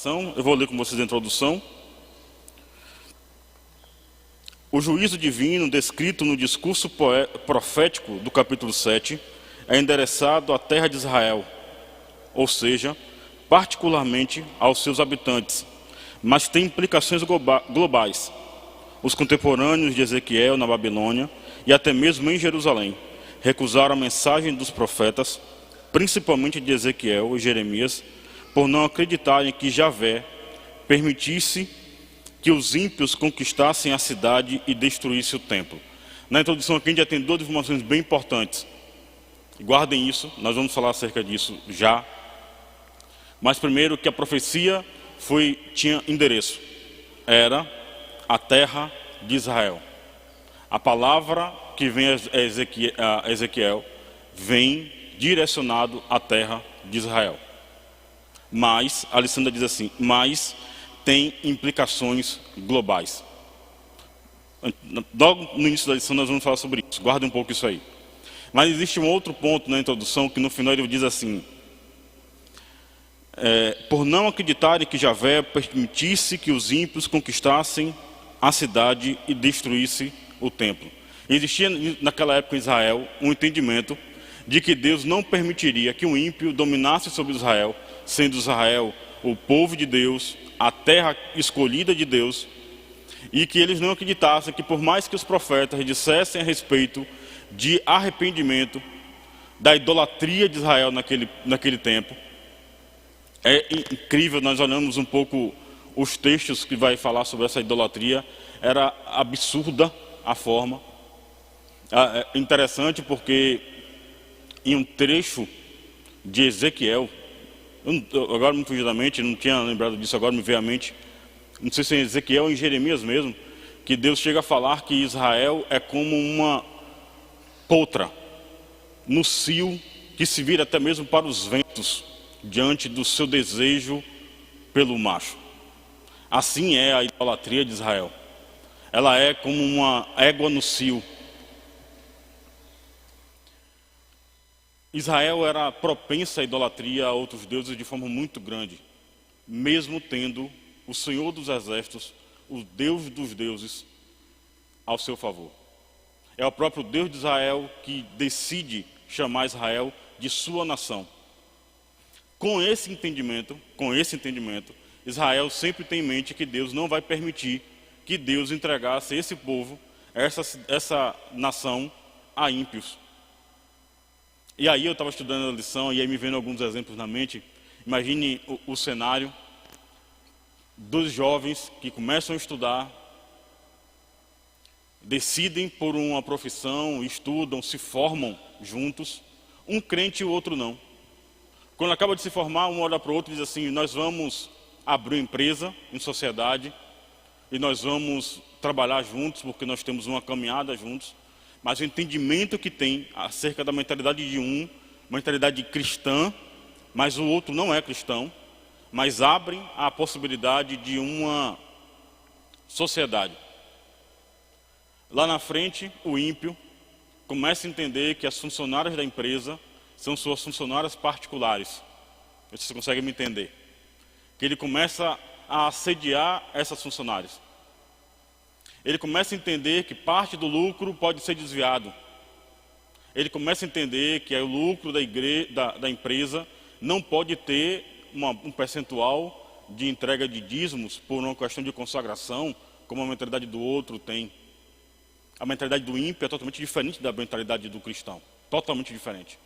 declaração, eu vou ler com vocês a introdução. O juízo divino descrito no discurso profético do capítulo 7 é endereçado à terra de Israel, ou seja, particularmente aos seus habitantes, mas tem implicações globais. Os contemporâneos de Ezequiel na Babilônia e até mesmo em Jerusalém recusaram a mensagem dos profetas, principalmente de Ezequiel e Jeremias, por não acreditarem que Javé permitisse que os ímpios conquistassem a cidade e destruíssem o templo. Na introdução aqui a gente já tem duas informações bem importantes. Guardem isso, nós vamos falar acerca disso já. Mas primeiro que a profecia tinha endereço. Era a terra de Israel. A palavra que vem a Ezequiel vem direcionado à terra de Israel. Mas, a lição diz assim, mas tem implicações globais. Logo no início da lição nós vamos falar sobre isso, guarda um pouco isso aí. Mas existe um outro ponto na introdução que no final ele diz assim, por não acreditarem que Javé permitisse que os ímpios conquistassem a cidade e destruísse o templo. Existia naquela época em Israel um entendimento de que Deus não permitiria que um ímpio dominasse sobre Israel, sendo Israel o povo de Deus, a terra escolhida de Deus, e que eles não acreditassem que por mais que os profetas dissessem a respeito de arrependimento da idolatria de Israel naquele tempo. É incrível, nós olhamos um pouco os textos que vai falar sobre essa idolatria, era absurda a forma. É interessante porque em um trecho de Ezequiel, agora me fugiu da mente, não tinha lembrado disso, agora me veio à mente, não sei se é em Ezequiel ou em Jeremias mesmo, que Deus chega a falar que Israel é como uma potra no cio que se vira até mesmo para os ventos diante do seu desejo pelo macho. Assim é a idolatria de Israel. Ela é como uma égua no cio. Israel era propensa à idolatria a outros deuses de forma muito grande, mesmo tendo o Senhor dos Exércitos, o Deus dos deuses, ao seu favor. É o próprio Deus de Israel que decide chamar Israel de sua nação. Com esse entendimento, Israel sempre tem em mente que Deus não vai permitir que Deus entregasse esse povo, essa nação, a ímpios. E aí eu estava estudando a lição e aí me vendo alguns exemplos na mente. Imagine o cenário dos jovens que começam a estudar, decidem por uma profissão, estudam, se formam juntos, um crente e o outro não. Quando acaba de se formar, um olha para o outro e diz assim, nós vamos abrir uma empresa em sociedade e nós vamos trabalhar juntos porque nós temos uma caminhada juntos. Mas o entendimento que tem acerca da mentalidade de uma mentalidade cristã, mas o outro não é cristão, mas abrem a possibilidade de uma sociedade. Lá na frente, o ímpio começa a entender que as funcionárias da empresa são suas funcionárias particulares. Você consegue me entender? Que ele começa a assediar essas funcionárias. Ele começa a entender que parte do lucro pode ser desviado. Ele começa a entender que o lucro da empresa não pode ter um percentual de entrega de dízimos por uma questão de consagração, como a mentalidade do outro tem. A mentalidade do ímpio é totalmente diferente da mentalidade do cristão. Totalmente diferente.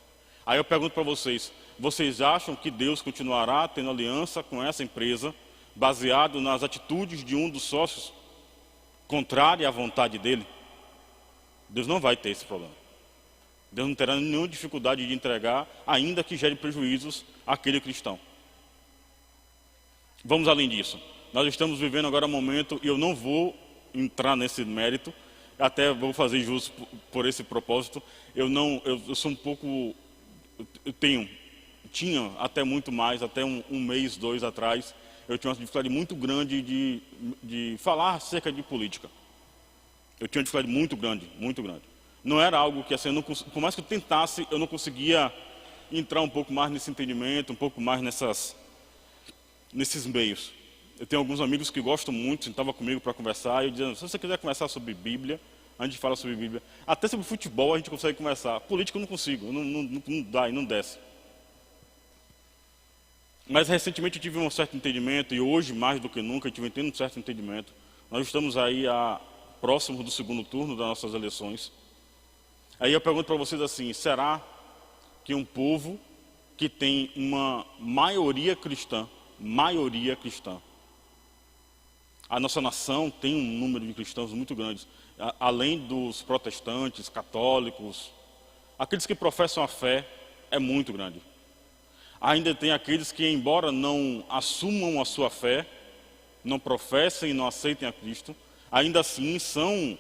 Aí eu pergunto para vocês, vocês acham que Deus continuará tendo aliança com essa empresa, baseado nas atitudes de um dos sócios, contrária à vontade dele? Deus não vai ter esse problema. Deus não terá nenhuma dificuldade de entregar, ainda que gere prejuízos àquele cristão. Vamos além disso. Nós estamos vivendo agora um momento, e eu não vou entrar nesse mérito, até vou fazer jus por esse propósito. Eu sou um pouco, tinha até muito mais, até um mês, 2 atrás, eu tinha uma dificuldade muito grande de falar acerca de política. Eu tinha uma dificuldade muito grande, muito grande. Não era algo que, assim, por mais que eu tentasse, eu não conseguia entrar um pouco mais nesse entendimento, um pouco mais nesses meios. Eu tenho alguns amigos que gostam muito, sentavam comigo para conversar, e eu dizendo, se você quiser conversar sobre Bíblia, a gente fala sobre Bíblia. Até sobre futebol a gente consegue conversar. Política eu não consigo, não dá e não desce. Mas recentemente eu tive um certo entendimento, e hoje mais do que nunca eu tive um certo entendimento. Nós estamos aí próximos do segundo turno das nossas eleições. Aí eu pergunto para vocês assim, será que um povo que tem uma maioria cristã, a nossa nação tem um número de cristãos muito grande, além dos protestantes, católicos, aqueles que professam a fé, é muito grande. Ainda tem aqueles que, embora não assumam a sua fé, não professem e não aceitem a Cristo, ainda assim são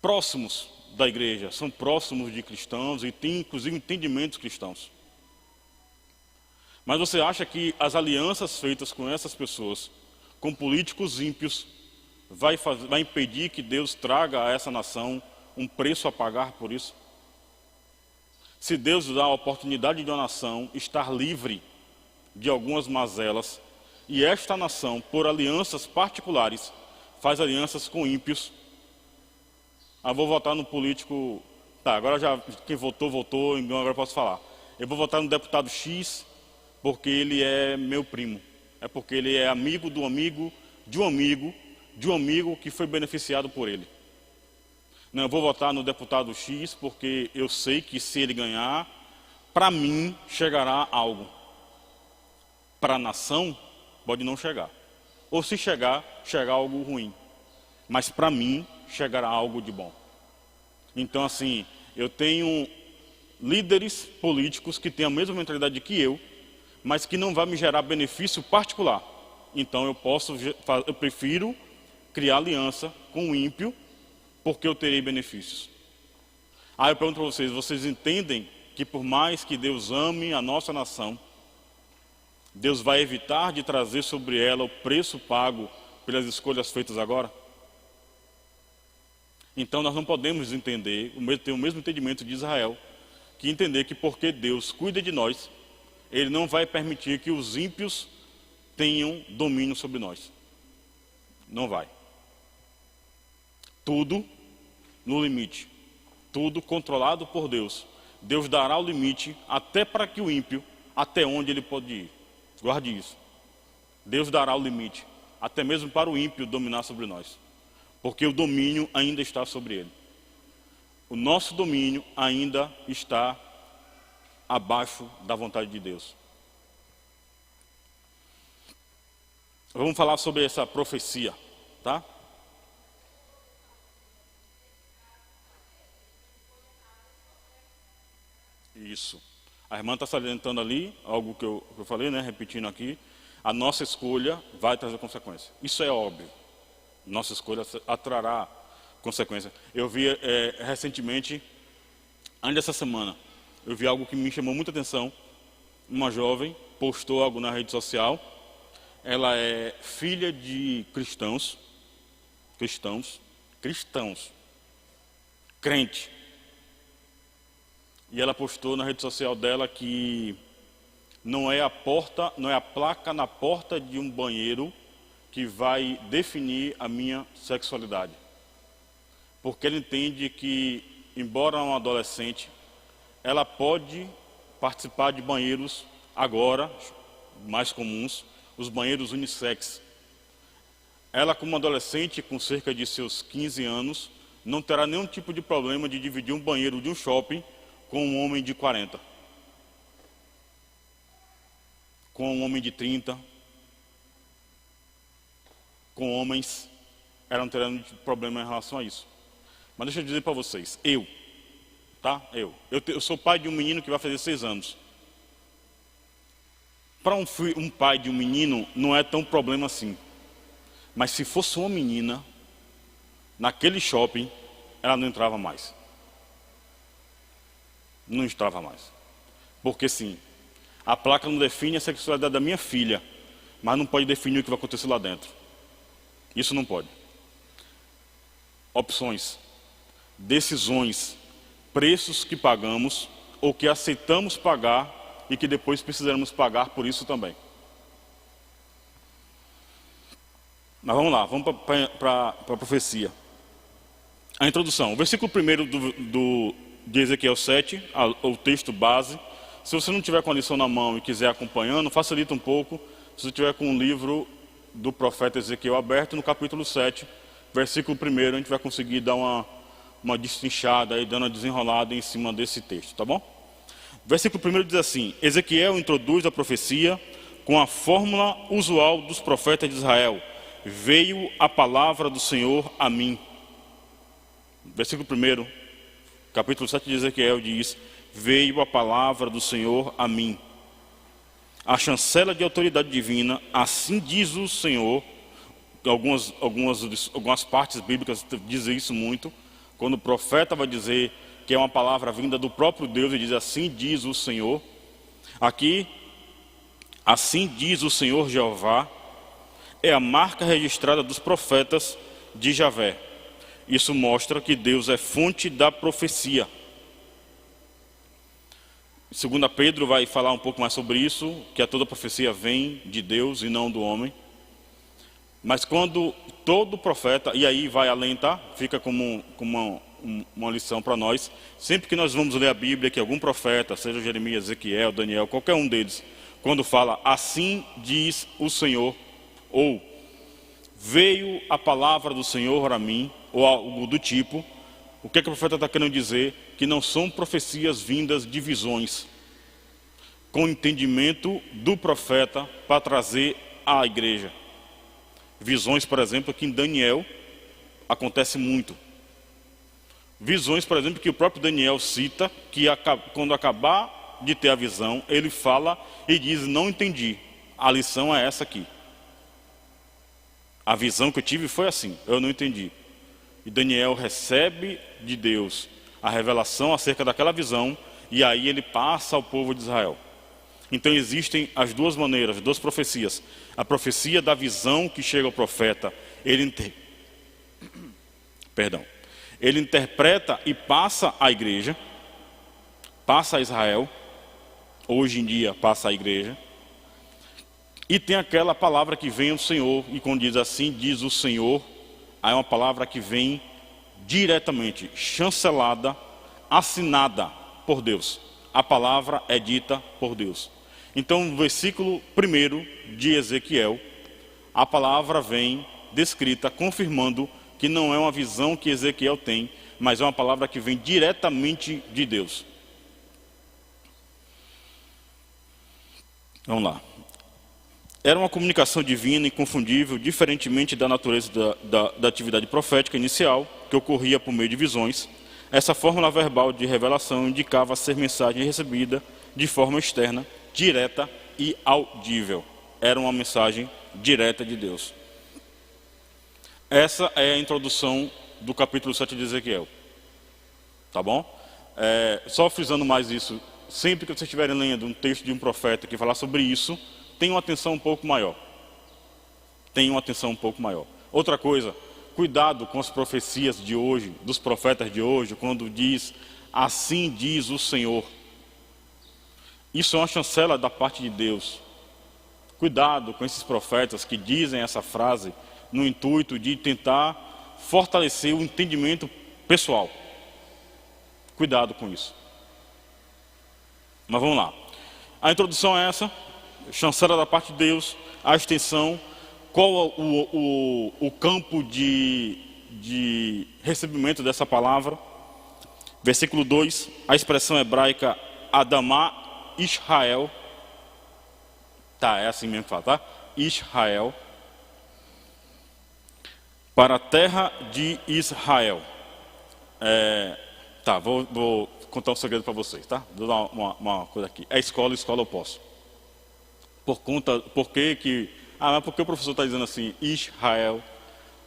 próximos da igreja, são próximos de cristãos e têm inclusive entendimentos cristãos. Mas você acha que as alianças feitas com essas pessoas, com políticos ímpios, vai impedir que Deus traga a essa nação um preço a pagar por isso? Se Deus dá a oportunidade de uma nação estar livre de algumas mazelas, e esta nação, por alianças particulares, faz alianças com ímpios, vou votar no político, agora já quem votou, então agora eu posso falar. Eu vou votar no deputado X, porque ele é meu primo. É porque ele é amigo do amigo, de um amigo, de um amigo que foi beneficiado por ele. Não, eu vou votar no deputado X, porque eu sei que se ele ganhar, para mim chegará algo. Para a nação, pode não chegar. Ou se chegar algo ruim. Mas para mim, chegará algo de bom. Então assim, eu tenho líderes políticos que têm a mesma mentalidade que eu, mas que não vai me gerar benefício particular. Então eu prefiro criar aliança com o ímpio, porque eu terei benefícios. Aí eu pergunto para vocês, vocês entendem que por mais que Deus ame a nossa nação, Deus vai evitar de trazer sobre ela o preço pago pelas escolhas feitas agora? Então nós não podemos entender, ter o mesmo entendimento de Israel, que entender que porque Deus cuida de nós, Ele não vai permitir que os ímpios tenham domínio sobre nós. Não vai. Tudo no limite. Tudo controlado por Deus. Deus dará o limite até para que o ímpio, até onde ele pode ir. Guarde isso. Deus dará o limite, até mesmo para o ímpio dominar sobre nós. Porque o domínio ainda está sobre ele. O nosso domínio ainda está abaixo da vontade de Deus. Vamos falar sobre essa profecia, tá? Isso. A irmã está salientando ali, algo que eu falei, né? Repetindo aqui. A nossa escolha vai trazer consequência. Isso é óbvio. Nossa escolha atrará consequência. Eu vi recentemente, ainda essa semana, eu vi algo que me chamou muita atenção. Uma jovem postou algo na rede social. Ela é filha de cristãos, crente. E ela postou na rede social dela que não é a placa na porta de um banheiro que vai definir a minha sexualidade. Porque ela entende que, embora uma adolescente, ela pode participar de banheiros agora, mais comuns, os banheiros unissex. Ela, como adolescente, com cerca de seus 15 anos, não terá nenhum tipo de problema de dividir um banheiro de um shopping com um homem de 40. Com um homem de 30. Com homens, ela não terá nenhum problema em relação a isso. Mas deixa eu dizer para vocês, eu sou pai de um menino que vai fazer 6 anos. Para um pai de um menino não é tão problema assim. Mas se fosse uma menina, naquele shopping, ela não entrava mais. Não entrava mais. Porque sim, a placa não define a sexualidade da minha filha, mas não pode definir o que vai acontecer lá dentro. Isso não pode. Opções, decisões, preços que pagamos ou que aceitamos pagar e que depois precisaremos pagar por isso também. Mas vamos lá, vamos para a profecia. A introdução. O versículo 1 de Ezequiel 7, o texto base. Se você não tiver com a lição na mão e quiser acompanhando, facilita um pouco. Se você tiver com o livro do profeta Ezequiel aberto, no capítulo 7, versículo 1, a gente vai conseguir dar uma destrinchada, aí, dando uma desenrolada em cima desse texto, tá bom? Versículo 1 diz assim: Ezequiel introduz a profecia com a fórmula usual dos profetas de Israel. Veio a palavra do Senhor a mim. Versículo 1, capítulo 7 de Ezequiel diz: veio a palavra do Senhor a mim. A chancela de autoridade divina, assim diz o Senhor. Algumas partes bíblicas dizem isso muito. Quando o profeta vai dizer que é uma palavra vinda do próprio Deus, ele diz: assim diz o Senhor. Aqui, assim diz o Senhor Jeová, é a marca registrada dos profetas de Javé. Isso mostra que Deus é fonte da profecia. 2 Pedro vai falar um pouco mais sobre isso, que toda profecia vem de Deus e não do homem. Mas quando todo profeta, e aí vai além, tá? Fica como uma lição para nós. Sempre que nós vamos ler a Bíblia, que algum profeta, seja Jeremias, Ezequiel, Daniel, qualquer um deles, quando fala assim diz o Senhor, ou veio a palavra do Senhor a mim, ou algo do tipo, o que o profeta está querendo dizer? Que não são profecias vindas de visões, com entendimento do profeta para trazer à igreja. Visões, por exemplo, que em Daniel acontece muito. Visões, por exemplo, que o próprio Daniel cita, que quando acabar de ter a visão, ele fala e diz: não entendi, a lição é essa aqui. A visão que eu tive foi assim, eu não entendi. E Daniel recebe de Deus a revelação acerca daquela visão, e aí ele passa ao povo de Israel. Então existem as duas maneiras, as duas profecias. A profecia da visão que chega ao profeta, ele interpreta e passa à igreja, passa a Israel, hoje em dia passa à igreja. E tem aquela palavra que vem ao Senhor, e quando diz assim, diz o Senhor, aí é uma palavra que vem diretamente, chancelada, assinada por Deus. A palavra é dita por Deus. Então, no versículo 1 de Ezequiel, a palavra vem descrita, confirmando que não é uma visão que Ezequiel tem, mas é uma palavra que vem diretamente de Deus. Vamos lá. Era uma comunicação divina, inconfundível, diferentemente da natureza da atividade profética inicial, que ocorria por meio de visões. Essa fórmula verbal de revelação indicava ser mensagem recebida de forma externa, direta e audível. Era uma mensagem direta de Deus. Essa é a introdução do capítulo 7 de Ezequiel. Tá bom? Só frisando mais isso, sempre que vocês estiverem lendo um texto de um profeta que falar sobre isso, tenham uma atenção um pouco maior. Tenham uma atenção um pouco maior. Outra coisa, cuidado com as profecias de hoje, dos profetas de hoje, quando diz, assim diz o Senhor. Isso é uma chancela da parte de Deus. Cuidado com esses profetas que dizem essa frase no intuito de tentar fortalecer o entendimento pessoal. Cuidado com isso. Mas vamos lá. A introdução é essa, chancela da parte de Deus, a extensão, qual o campo de recebimento dessa palavra. Versículo 2, a expressão hebraica Adamá Israel. Tá, é assim mesmo que fala, tá? Israel. Para a terra de Israel. Tá, vou contar um segredo para vocês, tá? Vou dar uma coisa aqui. É escola eu posso. Por que mas por que o professor está dizendo assim, Israel?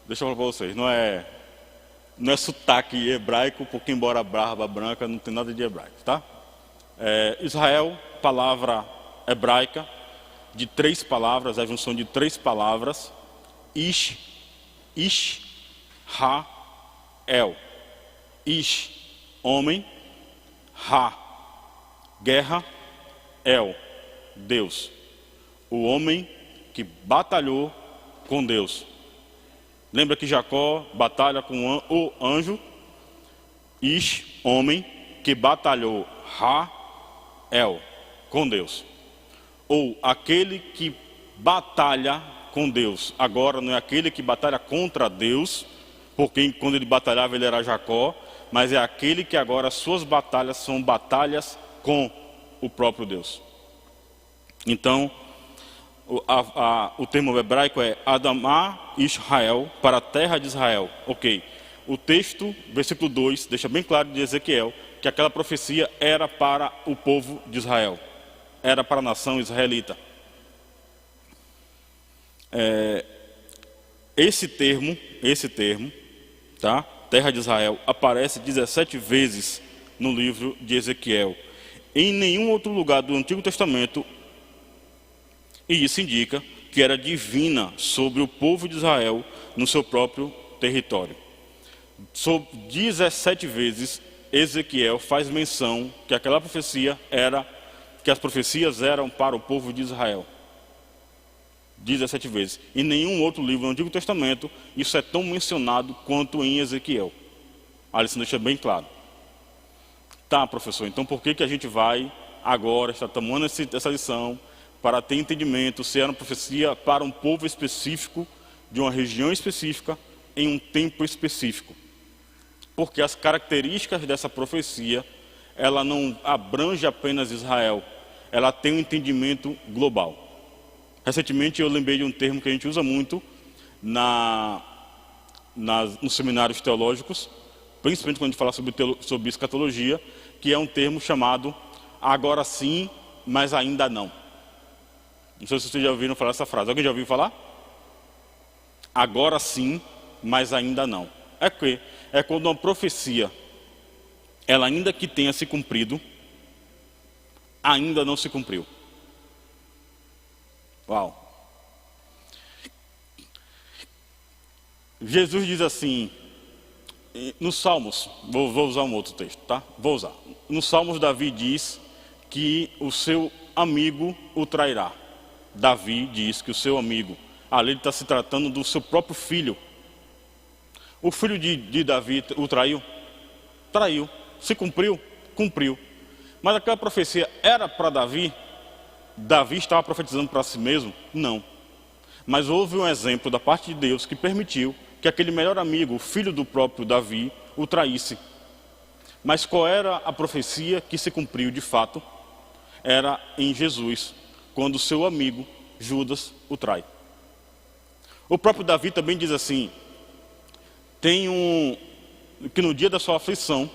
Deixa eu falar para vocês, não é sotaque hebraico, porque embora barba branca não tem nada de hebraico, tá? Israel, palavra hebraica, de 3 palavras, a junção de 3 palavras, Ra-el. Ish, homem, Ra, guerra, El, Deus. O homem que batalhou com Deus. Lembra que Jacó batalha com o anjo? Ish, homem que batalhou. Ra, El, com Deus. Ou aquele que batalha com Deus. Agora não é aquele que batalha contra Deus, porque quando ele batalhava ele era Jacó, mas é aquele que agora suas batalhas são batalhas com o próprio Deus. Então, o termo hebraico é Adamá Israel, para a terra de Israel. Ok, o texto, versículo 2, deixa bem claro de Ezequiel que aquela profecia era para o povo de Israel, era para a nação israelita. Esse termo, tá? Terra de Israel, aparece 17 vezes no livro de Ezequiel. Em nenhum outro lugar do Antigo Testamento, e isso indica que era divina sobre o povo de Israel no seu próprio território. 17 vezes Ezequiel faz menção que aquela profecia era, que as profecias eram para o povo de Israel. 17 vezes. Em nenhum outro livro do Antigo Testamento isso é tão mencionado quanto em Ezequiel. Alisson deixa bem claro. Tá, professor, então por que a gente vai agora, está tomando essa lição, para ter entendimento se era uma profecia para um povo específico, de uma região específica, em um tempo específico? Porque as características dessa profecia, ela não abrange apenas Israel, ela tem um entendimento global. Recentemente eu lembrei de um termo que a gente usa muito nos seminários teológicos, principalmente quando a gente fala sobre escatologia, que é um termo chamado agora sim, mas ainda não. Não sei se vocês já ouviram falar essa frase. Alguém já ouviu falar? Agora sim, mas ainda não. É quando uma profecia, ela ainda que tenha se cumprido, ainda não se cumpriu. Uau! Jesus diz assim, nos Salmos, vou usar um outro texto, tá? Vou usar. Nos Salmos, Davi diz que o seu amigo o trairá. Davi diz que o seu amigo, ali ele está se tratando do seu próprio filho. O filho de Davi o traiu? Traiu. Se cumpriu? Cumpriu. Mas aquela profecia era para Davi? Davi estava profetizando para si mesmo? Não. Mas houve um exemplo da parte de Deus que permitiu que aquele melhor amigo, o filho do próprio Davi, o traísse. Mas qual era a profecia que se cumpriu de fato? Era em Jesus, quando o seu amigo Judas o trai. O próprio Davi também diz assim, que no dia da sua aflição,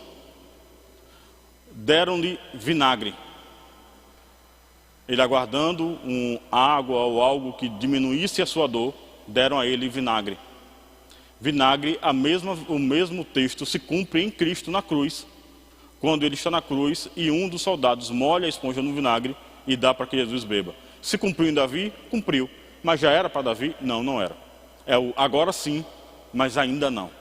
deram-lhe vinagre. Ele aguardando água ou algo que diminuísse a sua dor, deram a ele vinagre. Vinagre, o mesmo texto se cumpre em Cristo na cruz, quando ele está na cruz e um dos soldados molha a esponja no vinagre e dá para que Jesus beba. Se cumpriu em Davi, cumpriu. Mas já era para Davi? Não, não era. É o agora sim, mas ainda não.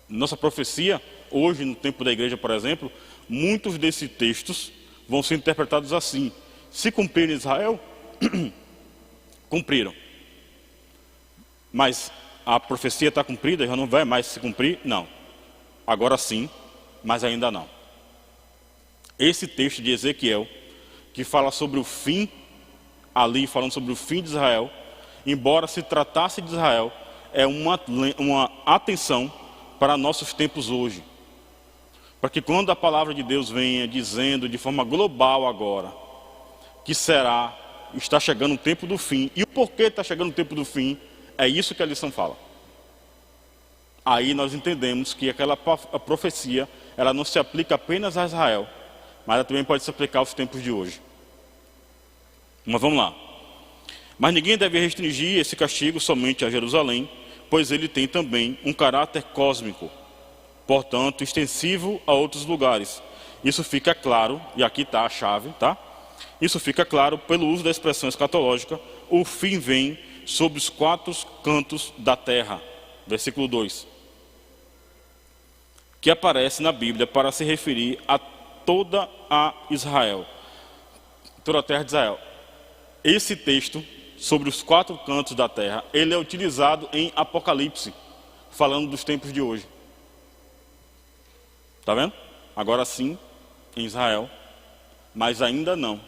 Nossa profecia, hoje no tempo da igreja, por exemplo, muitos desses textos vão ser interpretados assim. Se cumpriram em Israel, cumpriram. Mas a profecia está cumprida, já não vai mais se cumprir? Não. Agora sim, mas ainda não. Esse texto de Ezequiel, que fala sobre o fim, ali falando sobre o fim de Israel, embora se tratasse de Israel, é uma atenção para nossos tempos hoje. Para que quando a palavra de Deus venha dizendo de forma global agora, que está chegando o tempo do fim, e o porquê está chegando o tempo do fim, é isso que a lição fala. Aí nós entendemos que aquela profecia, ela não se aplica apenas a Israel, mas ela também pode se aplicar aos tempos de hoje. Mas vamos lá. Mas ninguém deve restringir esse castigo somente a Jerusalém, pois ele tem também um caráter cósmico, portanto, extensivo a outros lugares. Isso fica claro, e aqui está a chave, tá? Isso fica claro pelo uso da expressão escatológica, o fim vem sobre os 4 cantos da terra. Versículo 2. Que aparece na Bíblia para se referir a toda a Israel. toda a terra de Israel. Esse texto, sobre os 4 cantos da terra, ele é utilizado em Apocalipse, falando dos tempos de hoje. Está vendo? Agora sim, em Israel, mas ainda não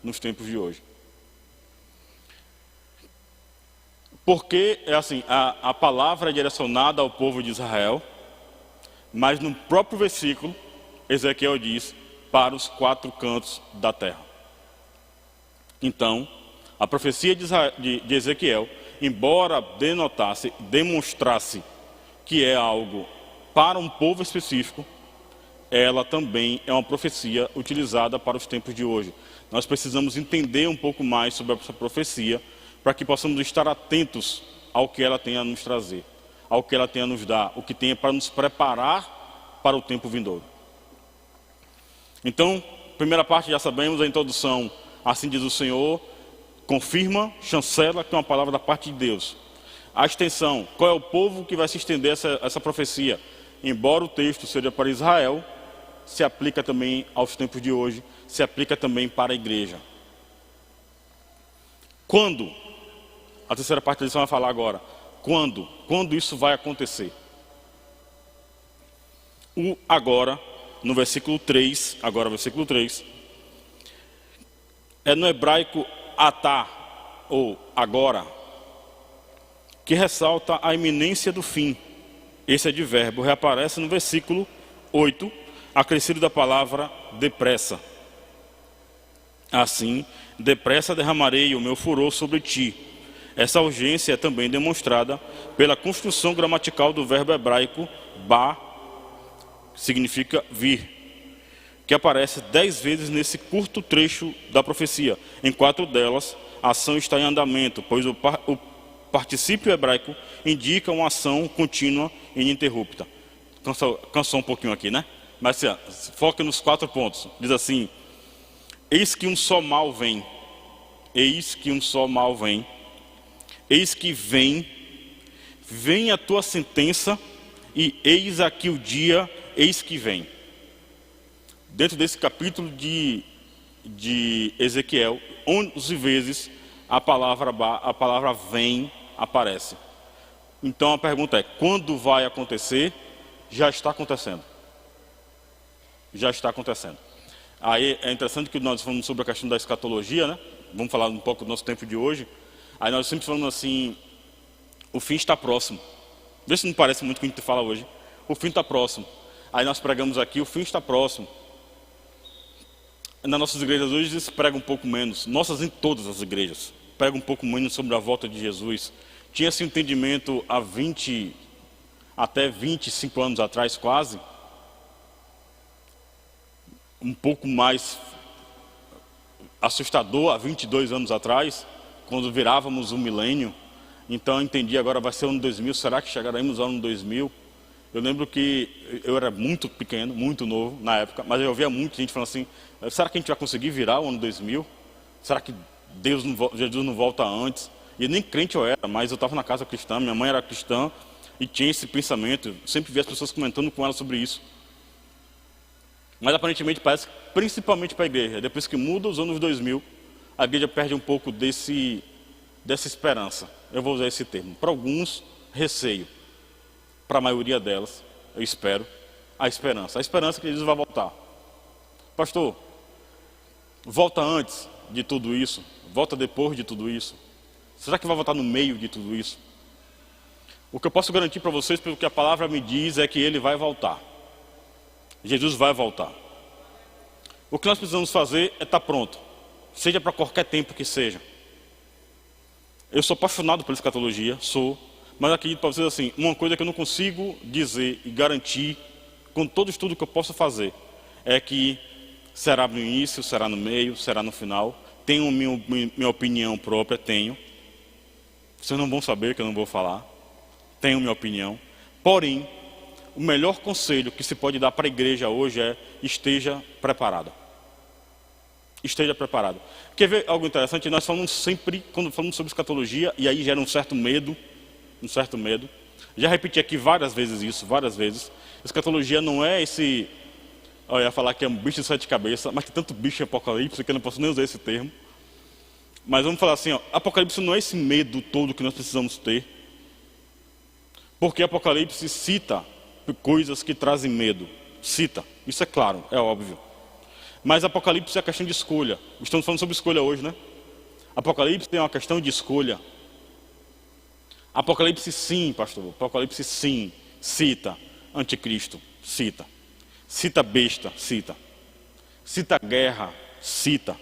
nos tempos de hoje. Porque é assim, a palavra é direcionada ao povo de Israel, mas no próprio versículo, Ezequiel diz, para os 4 cantos da terra. Então, a profecia de Ezequiel, embora demonstrasse que é algo para um povo específico, ela também é uma profecia utilizada para os tempos de hoje. Nós precisamos entender um pouco mais sobre essa profecia, para que possamos estar atentos ao que ela tem a nos trazer, ao que ela tem a nos dar, o que tem para nos preparar para o tempo vindouro. Então, primeira parte já sabemos, a introdução, assim diz o Senhor, confirma, chancela, que é uma palavra da parte de Deus. A extensão, qual é o povo que vai se estender essa profecia? Embora o texto seja para Israel, se aplica também aos tempos de hoje, se aplica também para a igreja. Quando? A terceira parte da lição vai falar agora. Quando? Quando isso vai acontecer? O agora, no versículo 3, agora versículo 3, é no hebraico atá, ou agora, que ressalta a iminência do fim. Esse advérbio reaparece no versículo 8, acrescido da palavra depressa. Assim, depressa derramarei o meu furor sobre ti. Essa urgência é também demonstrada pela construção gramatical do verbo hebraico ba, que significa vir, que aparece 10 vezes nesse curto trecho da profecia. Em 4 delas, a ação está em andamento, pois o particípio hebraico indica uma ação contínua e ininterrupta. Cansou um pouquinho aqui, né? Mas foque nos 4 pontos. Diz assim: eis que um só mal vem, eis que um só mal vem, eis que vem a tua sentença, e eis aqui o dia, eis que vem. Dentro desse capítulo de Ezequiel, 11 vezes a palavra vem aparece. Então a pergunta é: quando vai acontecer? Já está acontecendo. Já está acontecendo. Aí é interessante que nós falamos sobre a questão da escatologia, né? Vamos falar um pouco do nosso tempo de hoje. Aí nós sempre falamos assim: o fim está próximo. Vê se não parece muito o que a gente fala hoje. O fim está próximo. Aí nós pregamos aqui: o fim está próximo. Nas nossas igrejas hoje se prega um pouco menos. Nossas, em todas as igrejas, prega um pouco menos sobre a volta de Jesus. Tinha esse entendimento há até 25 anos atrás, quase. Um pouco mais assustador há 22 anos atrás, quando virávamos o milênio. Então eu entendi, agora vai ser o ano 2000, será que chegaremos ao ano 2000? Eu lembro que eu era muito pequeno, muito novo na época, mas eu ouvia muita gente falando assim: será que a gente vai conseguir virar o ano 2000? Será que Jesus não volta antes? E nem crente eu era, mas eu estava na casa cristã, minha mãe era cristã e tinha esse pensamento. Eu sempre via as pessoas comentando com ela sobre isso. Mas aparentemente parece que, principalmente para a igreja, depois que muda os anos 2000, a igreja perde um pouco dessa esperança. Eu vou usar esse termo. Para alguns, receio. Para a maioria delas, eu espero, a esperança. A esperança que Jesus vai voltar. Pastor, volta antes de tudo isso? Volta depois de tudo isso? Será que vai voltar no meio de tudo isso? O que eu posso garantir para vocês, pelo que a palavra me diz, é que Ele vai voltar. Jesus vai voltar. O que nós precisamos fazer é estar pronto, seja para qualquer tempo que seja. Eu sou apaixonado pela escatologia, mas acredito para vocês assim, uma coisa que eu não consigo dizer e garantir com todo estudo que eu possa fazer, é que será no início, será no meio, será no final. Tenho minha opinião própria, tenho. Vocês não vão saber que eu não vou falar. Tenho minha opinião. Porém, o melhor conselho que se pode dar para a igreja hoje é: esteja preparado. Esteja preparado. Quer ver algo interessante? Nós falamos sempre, quando falamos sobre escatologia, e aí gera um certo medo. Já repeti aqui várias vezes isso, várias vezes. Escatologia não é Eu ia falar que é um bicho de 7 cabeças, mas tem tanto bicho em Apocalipse que eu não posso nem usar esse termo. Mas vamos falar assim, ó, Apocalipse não é esse medo todo que nós precisamos ter. Porque Apocalipse cita coisas que trazem medo. Cita, isso é claro, é óbvio. Mas Apocalipse é a questão de escolha. Estamos falando sobre escolha hoje, né? Apocalipse tem uma questão de escolha. Apocalipse sim, pastor. Apocalipse sim, cita anticristo, cita. Cita besta, cita. Cita guerra, cita.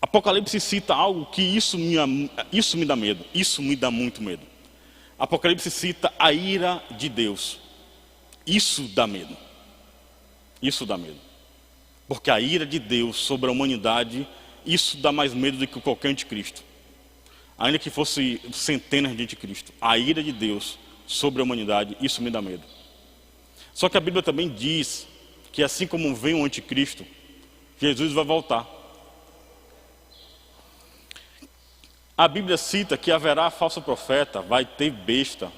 Apocalipse cita algo que isso me dá medo. Isso me dá muito medo. Apocalipse cita a ira de Deus. Isso dá medo. Isso dá medo. Porque a ira de Deus sobre a humanidade, isso dá mais medo do que qualquer anticristo. Ainda que fosse centenas de anticristo, a ira de Deus sobre a humanidade, isso me dá medo. Só que a Bíblia também diz que assim como vem o anticristo, Jesus vai voltar. A Bíblia cita que haverá falso profeta, vai ter besta,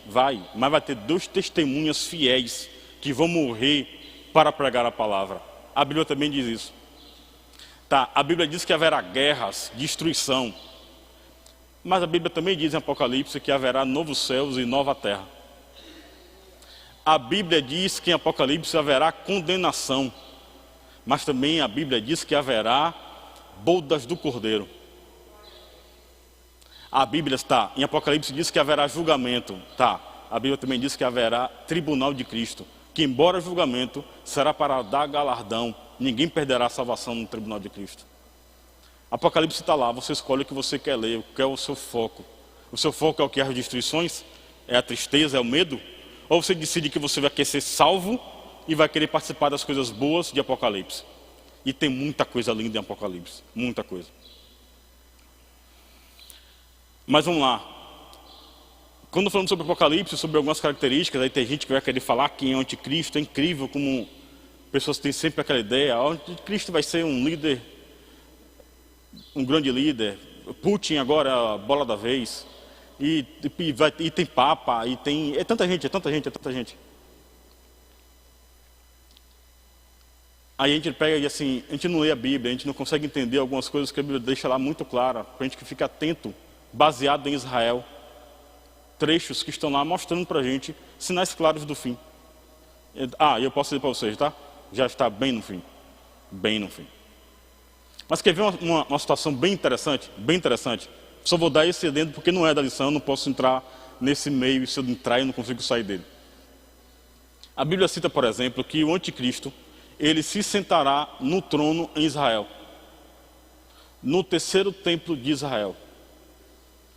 mas vai ter 2 testemunhas fiéis que vão morrer para pregar a palavra. A Bíblia também diz isso. Tá, a Bíblia diz que haverá guerras, destruição. Mas a Bíblia também diz em Apocalipse que haverá novos céus e nova terra. A Bíblia diz que em Apocalipse haverá condenação. Mas também a Bíblia diz que haverá bodas do Cordeiro. A Bíblia está, em Apocalipse diz que haverá julgamento. Tá, a Bíblia também diz que haverá tribunal de Cristo. Que embora julgamento será para dar galardão, ninguém perderá a salvação no tribunal de Cristo. Apocalipse está lá, você escolhe o que você quer ler, o que é o seu foco. O seu foco é o que? As destruições? É a tristeza, é o medo? Ou você decide que você vai querer ser salvo e vai querer participar das coisas boas de Apocalipse? E tem muita coisa linda em Apocalipse, muita coisa. Mas vamos lá. Quando falamos sobre Apocalipse, sobre algumas características, aí tem gente que vai querer falar quem é o anticristo. É incrível como pessoas têm sempre aquela ideia, o anticristo vai ser um líder, um grande líder. Putin agora é a bola da vez. E tem papa, e tem... É tanta gente. Aí a gente pega e assim, a gente não lê a Bíblia, a gente não consegue entender algumas coisas que a Bíblia deixa lá muito clara, para a gente que fica atento, baseado em Israel. Trechos que estão lá mostrando para a gente sinais claros do fim. Ah, eu posso dizer para vocês, tá? Já está bem no fim. Bem no fim. Mas quer ver uma situação bem interessante? Bem interessante. Só vou dar esse adendo porque não é da lição, eu não posso entrar nesse meio, e se eu entrar eu não consigo sair dele. A Bíblia cita, por exemplo, que o anticristo, ele se sentará no trono em Israel. No 3º templo de Israel.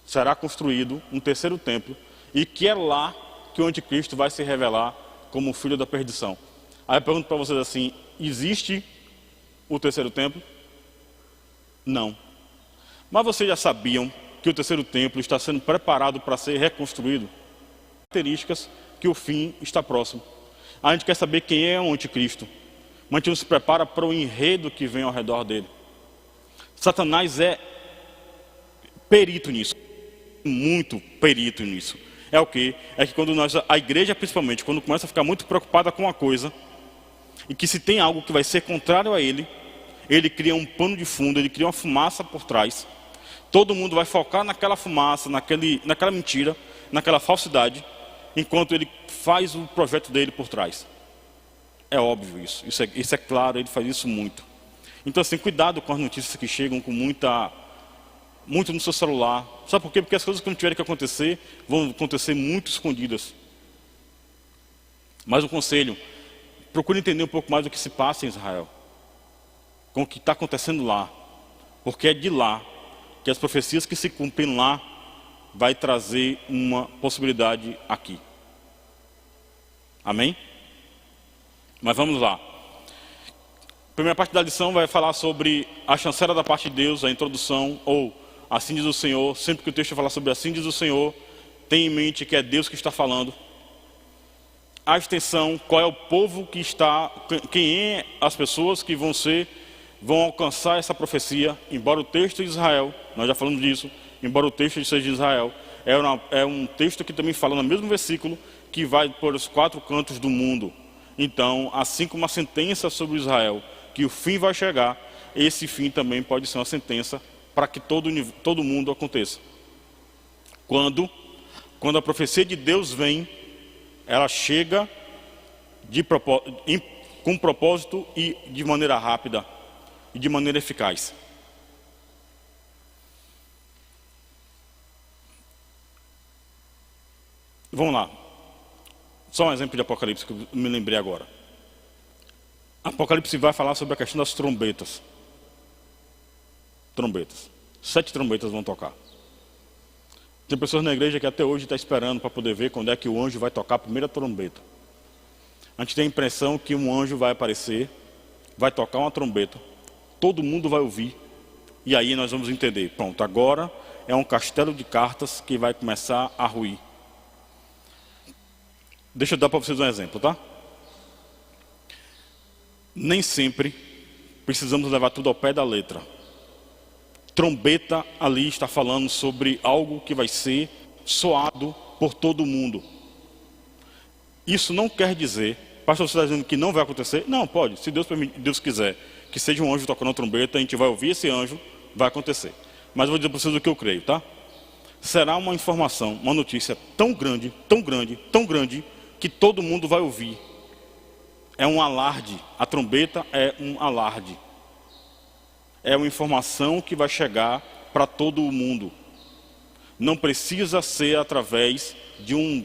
Será construído um 3º templo, e que é lá que o anticristo vai se revelar como o filho da perdição. Aí eu pergunto para vocês assim, existe o 3º templo? Não. Mas vocês já sabiam que o 3º templo está sendo preparado para ser reconstruído? Características que o fim está próximo. A gente quer saber quem é o anticristo, mas a gente não se prepara para o enredo que vem ao redor dele. Satanás é perito nisso. Muito perito nisso. É o quê? É que quando a igreja principalmente, quando começa a ficar muito preocupada com uma coisa, e que se tem algo que vai ser contrário a ele, ele cria um pano de fundo, ele cria uma fumaça por trás. Todo mundo vai focar naquela fumaça, naquela mentira, naquela falsidade, enquanto ele faz o projeto dele por trás. É óbvio isso. Isso é claro, ele faz isso muito. Então assim, cuidado com as notícias que chegam com muito no seu celular. Sabe por quê? Porque as coisas que não tiverem que acontecer, vão acontecer muito escondidas. Mas um conselho, procure entender um pouco mais do que se passa em Israel. Com o que está acontecendo lá. Porque é de lá que as profecias que se cumprem lá vai trazer uma possibilidade aqui. Amém? Mas vamos lá. A primeira parte da lição vai falar sobre a chancela da parte de Deus, a introdução, ou assim diz o Senhor. Sempre que o texto falar sobre assim diz o Senhor, tenha em mente que é Deus que está falando. A extensão, qual é o povo que está, quem é as pessoas que vão alcançar essa profecia. Embora o texto de Israel, nós já falamos disso, embora o texto seja de Israel, é um texto que também fala no mesmo versículo, que vai por os 4 cantos do mundo. Então, assim como a sentença sobre Israel, que o fim vai chegar, esse fim também pode ser uma sentença para que todo mundo aconteça. Quando a profecia de Deus vem, ela chega com propósito e de maneira rápida e de maneira eficaz. Vamos lá. Só um exemplo de Apocalipse que eu me lembrei agora. Apocalipse vai falar sobre a questão das trombetas. Trombetas. 7 trombetas vão tocar. Tem pessoas na igreja que até hoje estão esperando para poder ver quando é que o anjo vai tocar a primeira trombeta. A gente tem a impressão que um anjo vai aparecer, vai tocar uma trombeta, todo mundo vai ouvir, e aí nós vamos entender, pronto, agora é um castelo de cartas que vai começar a ruir. Deixa eu dar para vocês um exemplo, tá? Nem sempre precisamos levar tudo ao pé da letra. Trombeta ali está falando sobre algo que vai ser soado por todo mundo. Isso não quer dizer, pastor, você está dizendo que não vai acontecer? Não, pode, se Deus quiser que seja um anjo tocando a trombeta, a gente vai ouvir esse anjo, vai acontecer. Mas eu vou dizer para vocês o que eu creio, tá? Será uma informação, uma notícia tão grande, tão grande, tão grande, que todo mundo vai ouvir. É um alarde, a trombeta é um alarde. É uma informação que vai chegar para todo o mundo. Não precisa ser através de um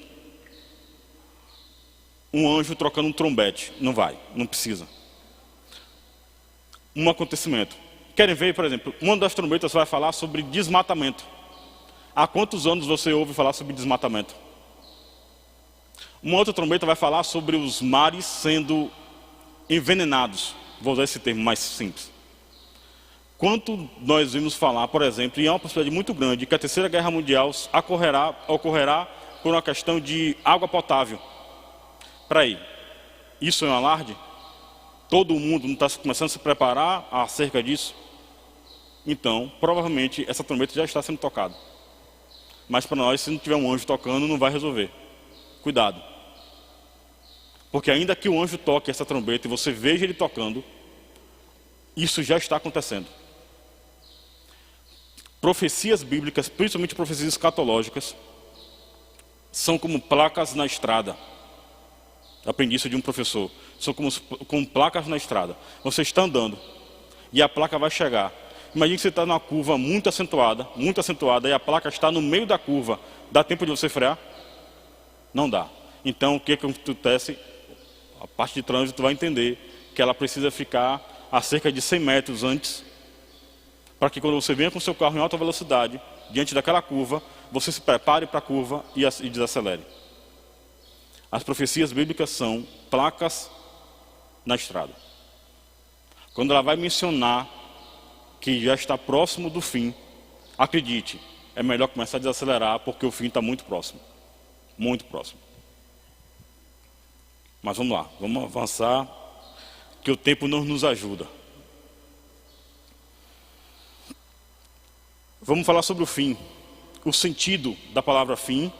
anjo trocando um trombete. Não vai, não precisa. Um acontecimento. Querem ver, por exemplo, uma das trombetas vai falar sobre desmatamento. Há quantos anos você ouve falar sobre desmatamento? Uma outra trombeta vai falar sobre os mares sendo envenenados. Vou usar esse termo mais simples. Quanto nós vimos falar, por exemplo, e há uma possibilidade muito grande que a Terceira Guerra Mundial ocorrerá por uma questão de água potável. Para aí, isso é um alarde? Todo mundo não está começando a se preparar acerca disso? Então, provavelmente, essa trombeta já está sendo tocada. Mas para nós, se não tiver um anjo tocando, não vai resolver. Cuidado. Porque ainda que o anjo toque essa trombeta e você veja ele tocando, isso já está acontecendo. Profecias bíblicas, principalmente profecias escatológicas, são como placas na estrada. Aprendi isso de um professor. São como placas na estrada. Você está andando e a placa vai chegar. Imagine que você está numa curva muito acentuada, e a placa está no meio da curva. Dá tempo de você frear? Não dá. Então o que acontece? A parte de trânsito vai entender que ela precisa ficar a cerca de 100 metros antes, para que quando você venha com seu carro em alta velocidade, diante daquela curva, você se prepare para a curva e desacelere. As profecias bíblicas são placas na estrada. Quando ela vai mencionar que já está próximo do fim, acredite, é melhor começar a desacelerar, porque o fim está muito próximo. Muito próximo. Mas vamos lá, vamos avançar, que o tempo não nos ajuda. Vamos falar sobre o fim. O sentido da palavra fim.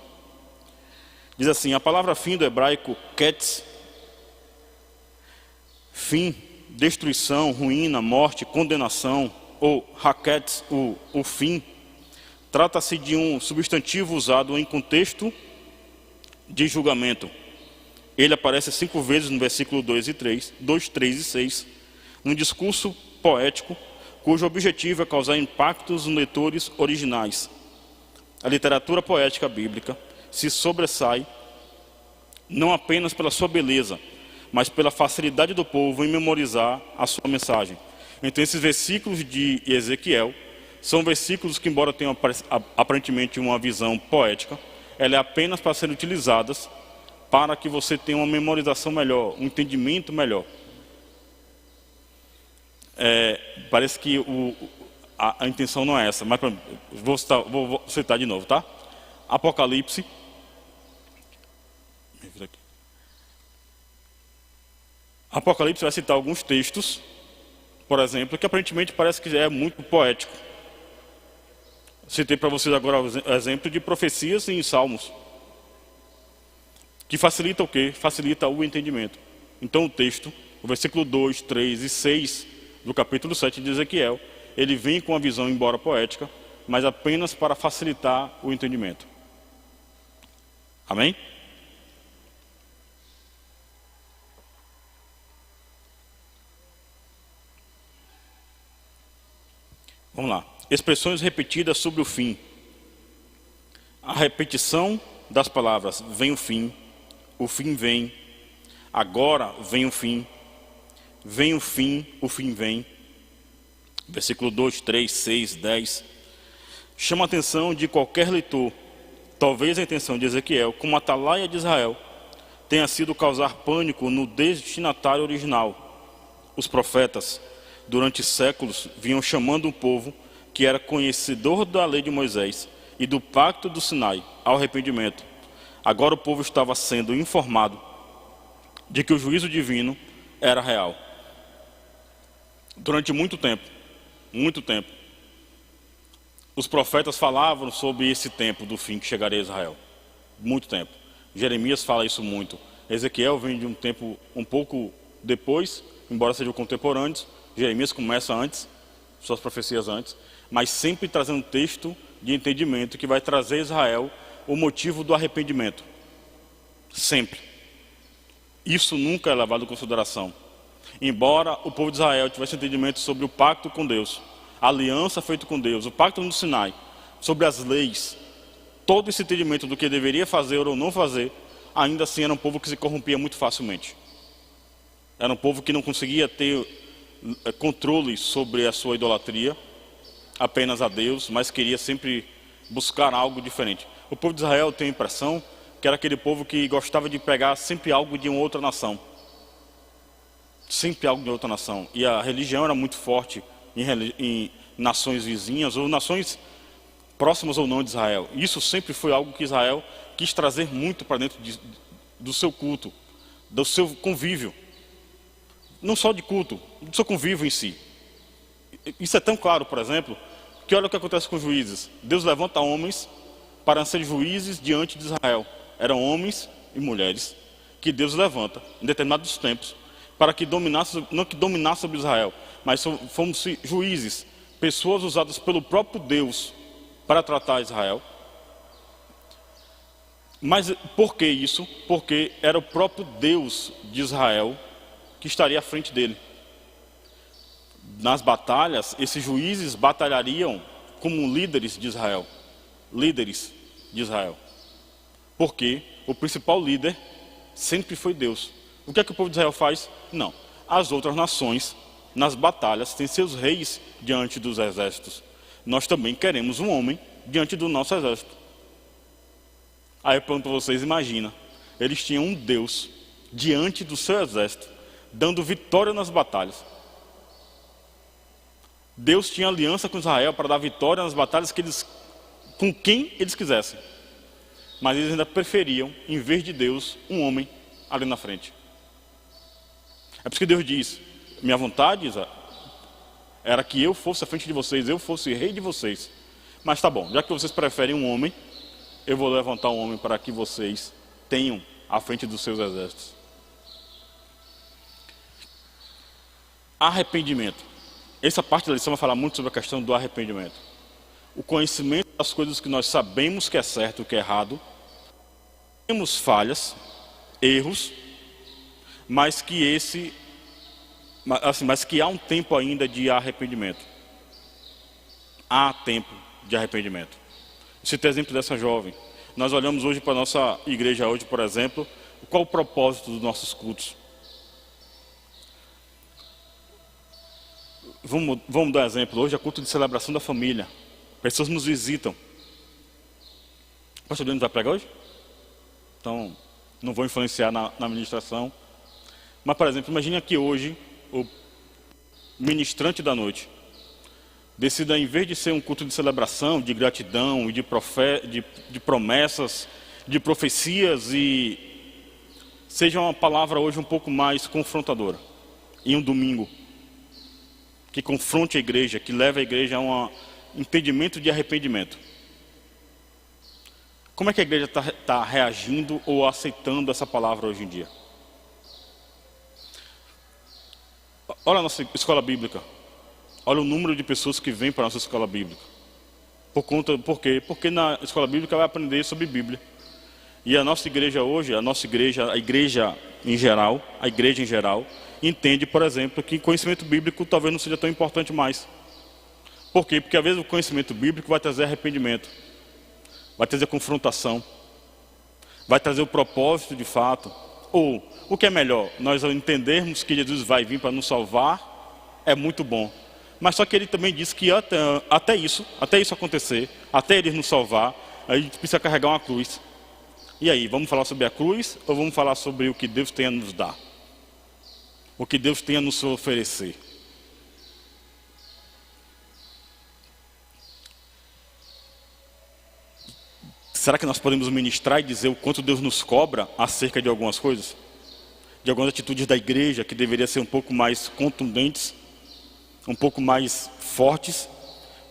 Diz assim, a palavra fim do hebraico, ketz, fim, destruição, ruína, morte, condenação, ou haketz, o fim, trata-se de um substantivo usado em contexto de julgamento. Ele aparece 5 vezes no versículo 2, 3 e 6, num discurso poético, cujo objetivo é causar impactos nos leitores originais. A literatura poética bíblica se sobressai não apenas pela sua beleza, mas pela facilidade do povo em memorizar a sua mensagem. Então esses versículos de Ezequiel são versículos que, embora tenham aparentemente uma visão poética, ela é apenas para serem utilizadas para que você tenha uma memorização melhor, um entendimento melhor. Parece que a intenção não é essa, mas vou citar de novo, tá? Apocalipse. Apocalipse vai citar alguns textos, por exemplo, que aparentemente parece que é muito poético. Citei para vocês agora o exemplo de profecias em Salmos. Que facilita o quê? Facilita o entendimento. Então o texto, o versículo 2, 3 e 6 do capítulo 7 de Ezequiel, ele vem com a visão, embora poética, mas apenas para facilitar o entendimento. Amém? Vamos lá. Expressões repetidas sobre o fim. A repetição das palavras, vem o fim vem, agora vem o fim vem. Versículo 2, 3, 6, 10. Chama a atenção de qualquer leitor. Talvez a intenção de Ezequiel, como atalaia de Israel, tenha sido causar pânico no destinatário original. Os profetas, durante séculos, vinham chamando um povo que era conhecedor da lei de Moisés e do pacto do Sinai ao arrependimento. Agora o povo estava sendo informado de que o juízo divino era real. Durante muito tempo, os profetas falavam sobre esse tempo do fim que chegaria a Israel. Muito tempo. Jeremias fala isso muito. Ezequiel vem de um tempo um pouco depois, embora sejam contemporâneos. Jeremias começa antes, suas profecias antes, mas sempre trazendo um texto de entendimento que vai trazer a Israel o motivo do arrependimento. Sempre. Isso nunca é levado em consideração. Embora o povo de Israel tivesse entendimento sobre o pacto com Deus, a aliança feita com Deus, o pacto no Sinai, sobre as leis, todo esse entendimento do que deveria fazer ou não fazer, ainda assim era um povo que se corrompia muito facilmente. Era um povo que não conseguia ter controle sobre a sua idolatria, apenas a Deus, mas queria sempre buscar algo diferente. O povo de Israel tem a impressão que era aquele povo que gostava de pegar sempre algo de uma outra nação. Sempre algo de outra nação. E a religião era muito forte em nações vizinhas ou nações próximas ou não de Israel. Isso sempre foi algo que Israel quis trazer muito para dentro do seu culto, do seu convívio. Não só de culto, do seu convívio em si. Isso é tão claro, por exemplo, que olha o que acontece com os juízes. Deus levanta homens para ser juízes diante de Israel. Eram homens e mulheres que Deus levanta em determinados tempos para que dominasse, não que dominasse sobre Israel, mas fomos juízes, pessoas usadas pelo próprio Deus para tratar Israel. Mas por que isso? Porque era o próprio Deus de Israel que estaria à frente dele. Nas batalhas, esses juízes batalhariam como líderes de Israel. Líderes de Israel. Porque o principal líder sempre foi Deus. O que é que o povo de Israel faz? Não. As outras nações, nas batalhas, têm seus reis diante dos exércitos. Nós também queremos um homem diante do nosso exército. Aí eu pergunto para vocês, imagina, eles tinham um Deus diante do seu exército, dando vitória nas batalhas. Deus tinha aliança com Israel para dar vitória nas batalhas com quem eles quisessem. Mas eles ainda preferiam, em vez de Deus, um homem ali na frente. É por isso que Deus diz, minha vontade era que eu fosse à frente de vocês, eu fosse rei de vocês. Mas tá bom, já que vocês preferem um homem, eu vou levantar um homem para que vocês tenham à frente dos seus exércitos. Arrependimento. Essa parte da lição vai falar muito sobre a questão do arrependimento. O conhecimento das coisas que nós sabemos que é certo e que é errado. Temos falhas, erros, mas que há um tempo ainda de arrependimento. Há tempo de arrependimento. Citei o exemplo dessa jovem. Nós olhamos hoje para a nossa igreja hoje, por exemplo, qual o propósito dos nossos cultos? Vamos dar exemplo. Hoje é culto de celebração da família. Pessoas nos visitam. O pastor Denis vai pregar hoje? Então, não vou influenciar na ministração. Mas, por exemplo, imagine que hoje o ministrante da noite decida, em vez de ser um culto de celebração, de gratidão, e de promessas, de profecias, e seja uma palavra hoje um pouco mais confrontadora. Em um domingo, que confronte a igreja, que leve a igreja a um entendimento de arrependimento. Como é que a igreja está reagindo ou aceitando essa palavra hoje em dia? Olha a nossa escola bíblica. Olha o número de pessoas que vêm para a nossa escola bíblica. Por quê? Porque na escola bíblica vai aprender sobre Bíblia. E a nossa igreja hoje, a igreja em geral, entende, por exemplo, que conhecimento bíblico talvez não seja tão importante mais. Por quê? Porque às vezes o conhecimento bíblico vai trazer arrependimento, vai trazer confrontação, vai trazer o propósito de fato. Ou, o que é melhor, nós entendermos que Jesus vai vir para nos salvar, é muito bom. Mas só que ele também disse que até isso acontecer, até ele nos salvar, a gente precisa carregar uma cruz. E aí, vamos falar sobre a cruz ou vamos falar sobre o que Deus tem a nos dar? O que Deus tem a nos oferecer? Será que nós podemos ministrar e dizer o quanto Deus nos cobra acerca de algumas coisas? De algumas atitudes da igreja que deveriam ser um pouco mais contundentes, um pouco mais fortes,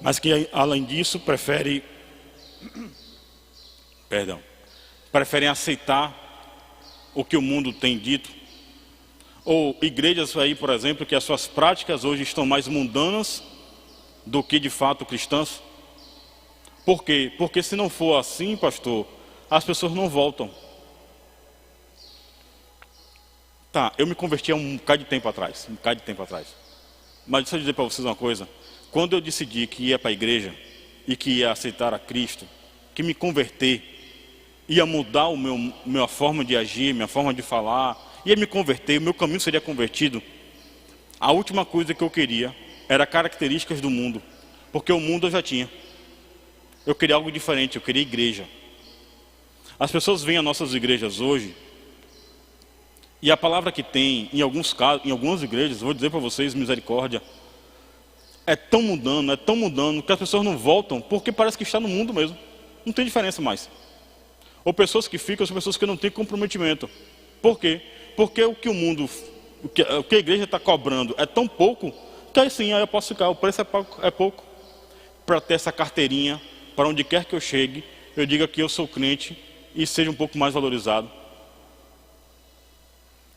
mas que além disso preferem aceitar o que o mundo tem dito. Ou igrejas aí, por exemplo, que as suas práticas hoje estão mais mundanas do que de fato cristãs. Por quê? Porque se não for assim, pastor, as pessoas não voltam. Tá, eu me converti há um bocado de tempo atrás. Mas deixa eu dizer para vocês uma coisa. Quando eu decidi que ia para a igreja e que ia aceitar a Cristo, que me converter, ia mudar minha forma de agir, minha forma de falar, ia me converter, o meu caminho seria convertido, a última coisa que eu queria era características do mundo, porque o mundo eu já tinha. Eu queria algo diferente, eu queria igreja. As pessoas vêm às nossas igrejas hoje, e a palavra que tem, em algumas igrejas, vou dizer para vocês, misericórdia, é tão mudando, que as pessoas não voltam, porque parece que está no mundo mesmo. Não tem diferença mais. Ou pessoas que ficam, são pessoas que não têm comprometimento. Por quê? Porque o que a igreja está cobrando é tão pouco, que aí sim, aí eu posso ficar, o preço é pouco. Para ter essa carteirinha, para onde quer que eu chegue, eu diga que eu sou crente e seja um pouco mais valorizado.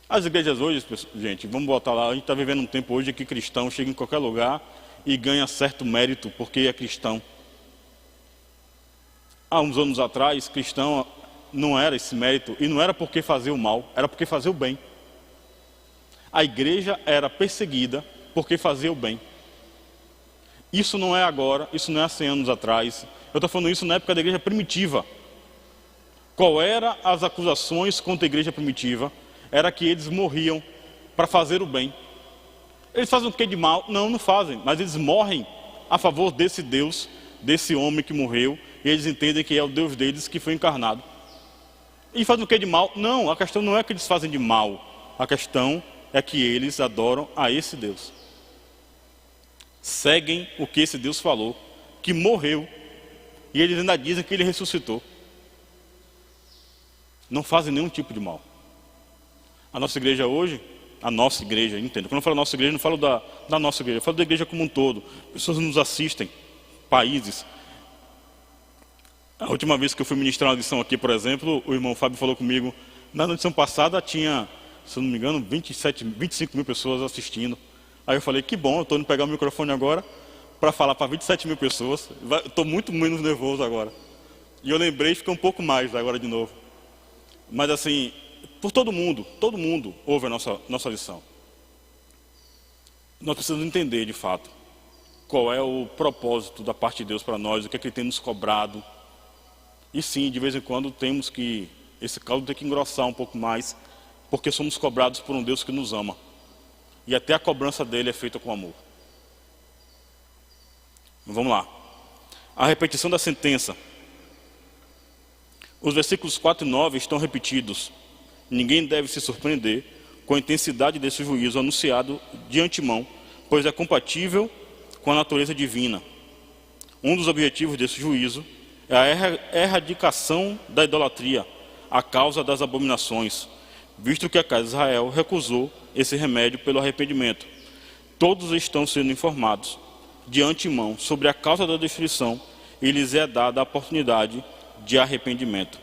As igrejas hoje, gente, vamos voltar lá, a gente está vivendo um tempo hoje que cristão chega em qualquer lugar e ganha certo mérito porque é cristão. Há uns anos atrás, cristão não era esse mérito, e não era porque fazia o mal, era porque fazia o bem. A igreja era perseguida porque fazia o bem. Isso não é agora, isso não é há 100 anos atrás. Eu estou falando isso na época da igreja primitiva. Qual eram as acusações contra a igreja primitiva? Era que eles morriam para fazer o bem. Eles fazem o que de mal? Não, não fazem, mas eles morrem a favor desse Deus, desse homem que morreu, e eles entendem que é o Deus deles que foi encarnado. E fazem o que de mal? Não, a questão não é que eles fazem de mal, a questão é que eles adoram a esse Deus. Seguem o que esse Deus falou, que morreu, e eles ainda dizem que ele ressuscitou. Não fazem nenhum tipo de mal. A nossa igreja hoje, entendo. Quando eu falo nossa igreja, não falo da nossa igreja, eu falo da igreja como um todo. Pessoas nos assistem, países. A última vez que eu fui ministrar uma lição aqui, por exemplo, o irmão Fábio falou comigo, na lição passada tinha, se eu não me engano, 25 mil pessoas assistindo. Aí eu falei, que bom, eu estou indo pegar o microfone agora para falar para 27 mil pessoas. Estou muito menos nervoso agora. E eu lembrei e fiquei um pouco mais agora de novo. Mas assim, por todo mundo ouve a nossa lição. Nós precisamos entender de fato qual é o propósito da parte de Deus para nós, o que é que Ele tem nos cobrado. E sim, de vez em quando temos que, esse caldo tem que engrossar um pouco mais, porque somos cobrados por um Deus que nos ama. E até a cobrança dele é feita com amor. Vamos lá. A repetição da sentença. Os versículos 4 e 9 estão repetidos. Ninguém deve se surpreender com a intensidade desse juízo anunciado de antemão, pois é compatível com a natureza divina. Um dos objetivos desse juízo é a erradicação da idolatria, a causa das abominações, visto que a casa de Israel recusou esse remédio pelo arrependimento. Todos estão sendo informados de antemão sobre a causa da destruição e lhes é dada a oportunidade de arrependimento.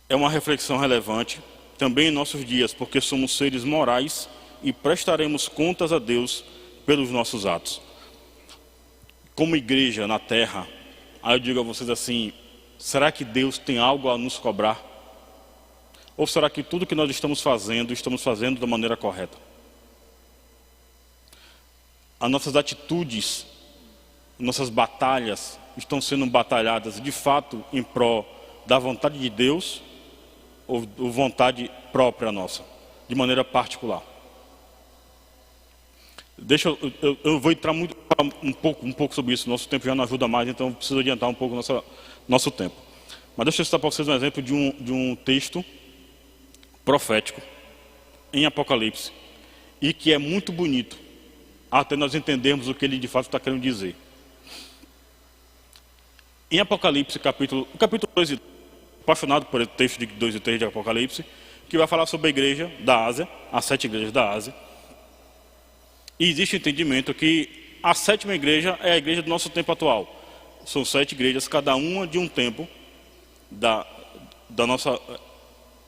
É uma reflexão relevante também em nossos dias, porque somos seres morais e prestaremos contas a Deus pelos nossos atos. Como igreja na terra, aí eu digo a vocês assim, será que Deus tem algo a nos cobrar? Ou será que tudo que nós estamos fazendo da maneira correta? As nossas atitudes, nossas batalhas estão sendo batalhadas de fato em pró da vontade de Deus ou vontade própria nossa, de maneira particular? Eu vou entrar um pouco sobre isso. Nosso tempo já não ajuda mais, então preciso adiantar um pouco nosso tempo. Mas deixa eu citar para vocês um exemplo de um texto profético em Apocalipse e que é muito bonito, até nós entendermos o que ele de fato está querendo dizer. Em Apocalipse, capítulo 2 e 3, apaixonado por esse texto de 2 e 3 de Apocalipse, que vai falar sobre a igreja da Ásia, as 7 igrejas da Ásia. E existe o entendimento que a 7ª igreja é a igreja do nosso tempo atual. São 7 igrejas, cada uma de um tempo da nossa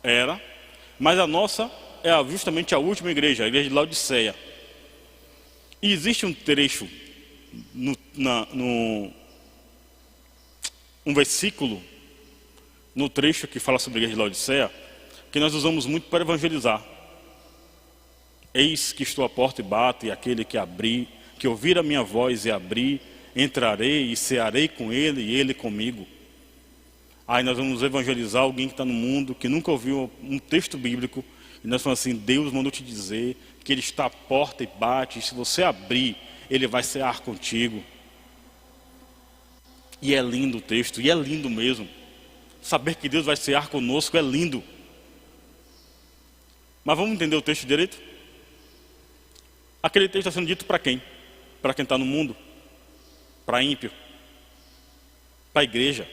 era, mas a nossa é justamente a última igreja, a igreja de Laodiceia. E existe um trecho, um versículo, no trecho que fala sobre a igreja de Laodiceia, que nós usamos muito para evangelizar. Eis que estou à porta e bato, e aquele que ouvir a minha voz e abrir, entrarei e cearei com ele e ele comigo. Aí nós vamos evangelizar alguém que está no mundo, que nunca ouviu um texto bíblico, e nós falamos assim, Deus mandou te dizer que Ele está à porta e bate, e se você abrir, Ele vai cear contigo. E é lindo o texto, e é lindo mesmo. Saber que Deus vai cear conosco é lindo. Mas vamos entender o texto direito? Aquele texto está sendo dito para quem? Para quem está no mundo? Para ímpio? Para a igreja?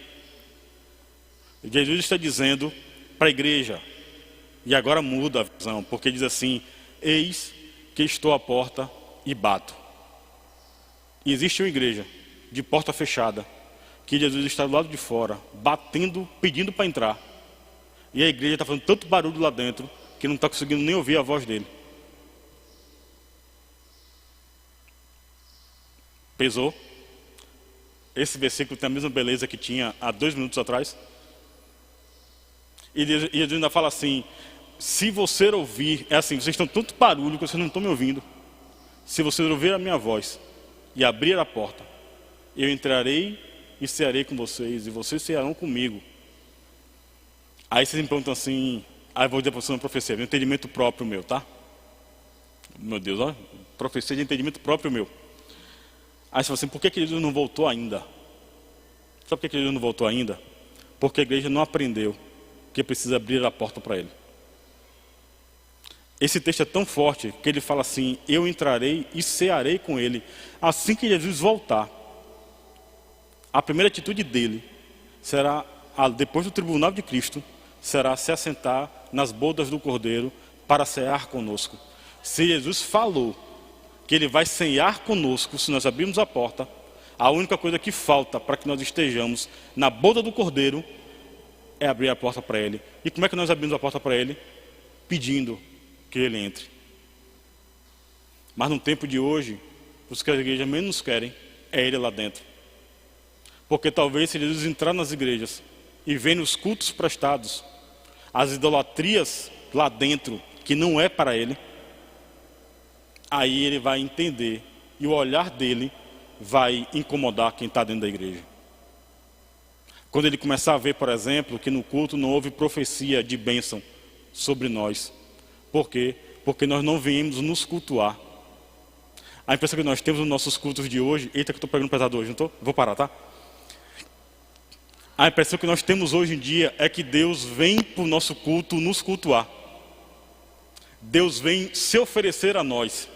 Jesus está dizendo para a igreja, e agora muda a visão, porque diz assim, eis que estou à porta e bato. E existe uma igreja de porta fechada, que Jesus está do lado de fora, batendo, pedindo para entrar. E a igreja está fazendo tanto barulho lá dentro, que não está conseguindo nem ouvir a voz dele. Pesou? Esse versículo tem a mesma beleza que tinha há 2 minutos atrás. E Jesus ainda fala assim, se você ouvir, é assim, vocês estão tanto barulho que vocês não estão me ouvindo. Se vocês ouvir a minha voz e abrir a porta, eu entrarei e cearei com vocês, e vocês cearão comigo. Aí vocês me perguntam assim, aí eu vou dizer para vocês uma profecia, um entendimento próprio meu, tá? Meu Deus, olha, profecia de entendimento próprio meu. Aí você fala assim, por que Jesus não voltou ainda? Sabe por que Jesus não voltou ainda? Porque a igreja não aprendeu que precisa abrir a porta para ele. Esse texto é tão forte que ele fala assim, eu entrarei e cearei com ele. Assim que Jesus voltar, a primeira atitude dele será, depois do tribunal de Cristo, será se assentar nas bodas do Cordeiro para cear conosco. Se Jesus falou que ele vai cear conosco, se nós abrirmos a porta, a única coisa que falta para que nós estejamos na boda do Cordeiro é abrir a porta para ele. E como é que nós abrimos a porta para ele? Pedindo que ele entre. Mas no tempo de hoje, os que as igrejas menos querem é ele lá dentro. Porque talvez se Jesus entrar nas igrejas e ver nos cultos prestados as idolatrias lá dentro, que não é para ele, aí ele vai entender e o olhar dele vai incomodar quem está dentro da igreja. Quando ele começar a ver, por exemplo, que no culto não houve profecia de bênção sobre nós. Por quê? Porque nós não viemos nos cultuar. A impressão que nós temos nos nossos cultos de hoje... Eita, que eu estou pegando pesado hoje, não estou? Vou parar, tá? A impressão que nós temos hoje em dia é que Deus vem para o nosso culto nos cultuar. Deus vem se oferecer a nós.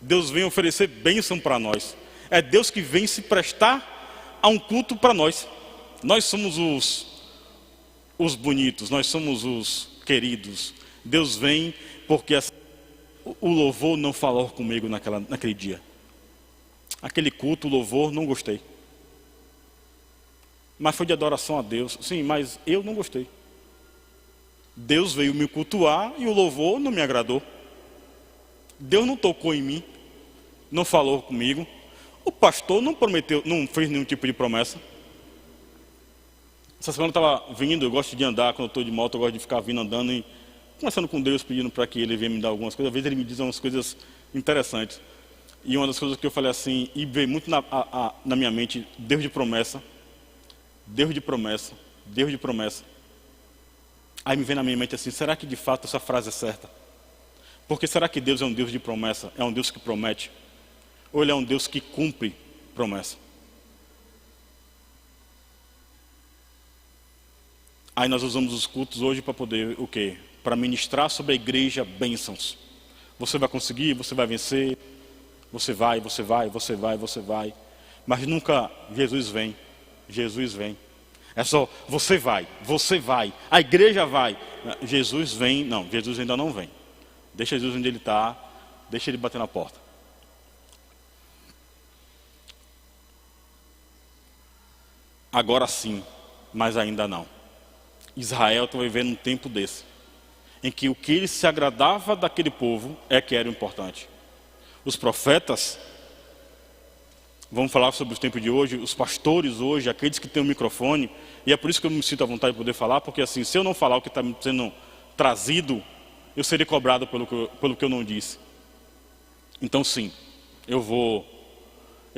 Deus vem oferecer bênção para nós. É Deus que vem se prestar a um culto para nós. Nós somos os bonitos, nós somos os queridos. Deus vem porque o louvor não falou comigo naquele dia. Aquele culto, o louvor, não gostei. Mas foi de adoração a Deus. Sim, mas eu não gostei. Deus veio me cultuar e o louvor não me agradou. Deus não tocou em mim, não falou comigo. O pastor não prometeu, não fez nenhum tipo de promessa. Essa semana eu estava vindo, eu gosto de andar, quando eu estou de moto, eu gosto de ficar vindo andando e conversando com Deus, pedindo para que Ele venha me dar algumas coisas. Às vezes Ele me diz umas coisas interessantes. E uma das coisas que eu falei assim, e veio muito na minha mente, Deus de promessa, Deus de promessa, Deus de promessa. Aí me vem na minha mente assim, será que de fato essa frase é certa? Porque será que Deus é um Deus de promessa? É um Deus que promete? Ou Ele é um Deus que cumpre promessa? Aí nós usamos os cultos hoje para poder, o quê? Para ministrar sobre a igreja bênçãos. Você vai conseguir, você vai vencer, você vai. Mas nunca Jesus vem, Jesus vem. É só, você vai, a igreja vai. Jesus vem, não, Jesus ainda não vem. Deixa Jesus onde Ele está, deixa Ele bater na porta. Agora sim, mas ainda não. Israel está vivendo um tempo desse, em que o que ele se agradava daquele povo é que era importante. Os profetas, vamos falar sobre os tempos de hoje, os pastores hoje, aqueles que têm o microfone, e é por isso que eu me sinto à vontade de poder falar, porque assim, se eu não falar o que está sendo trazido, eu serei cobrado pelo que eu não disse. Então sim, eu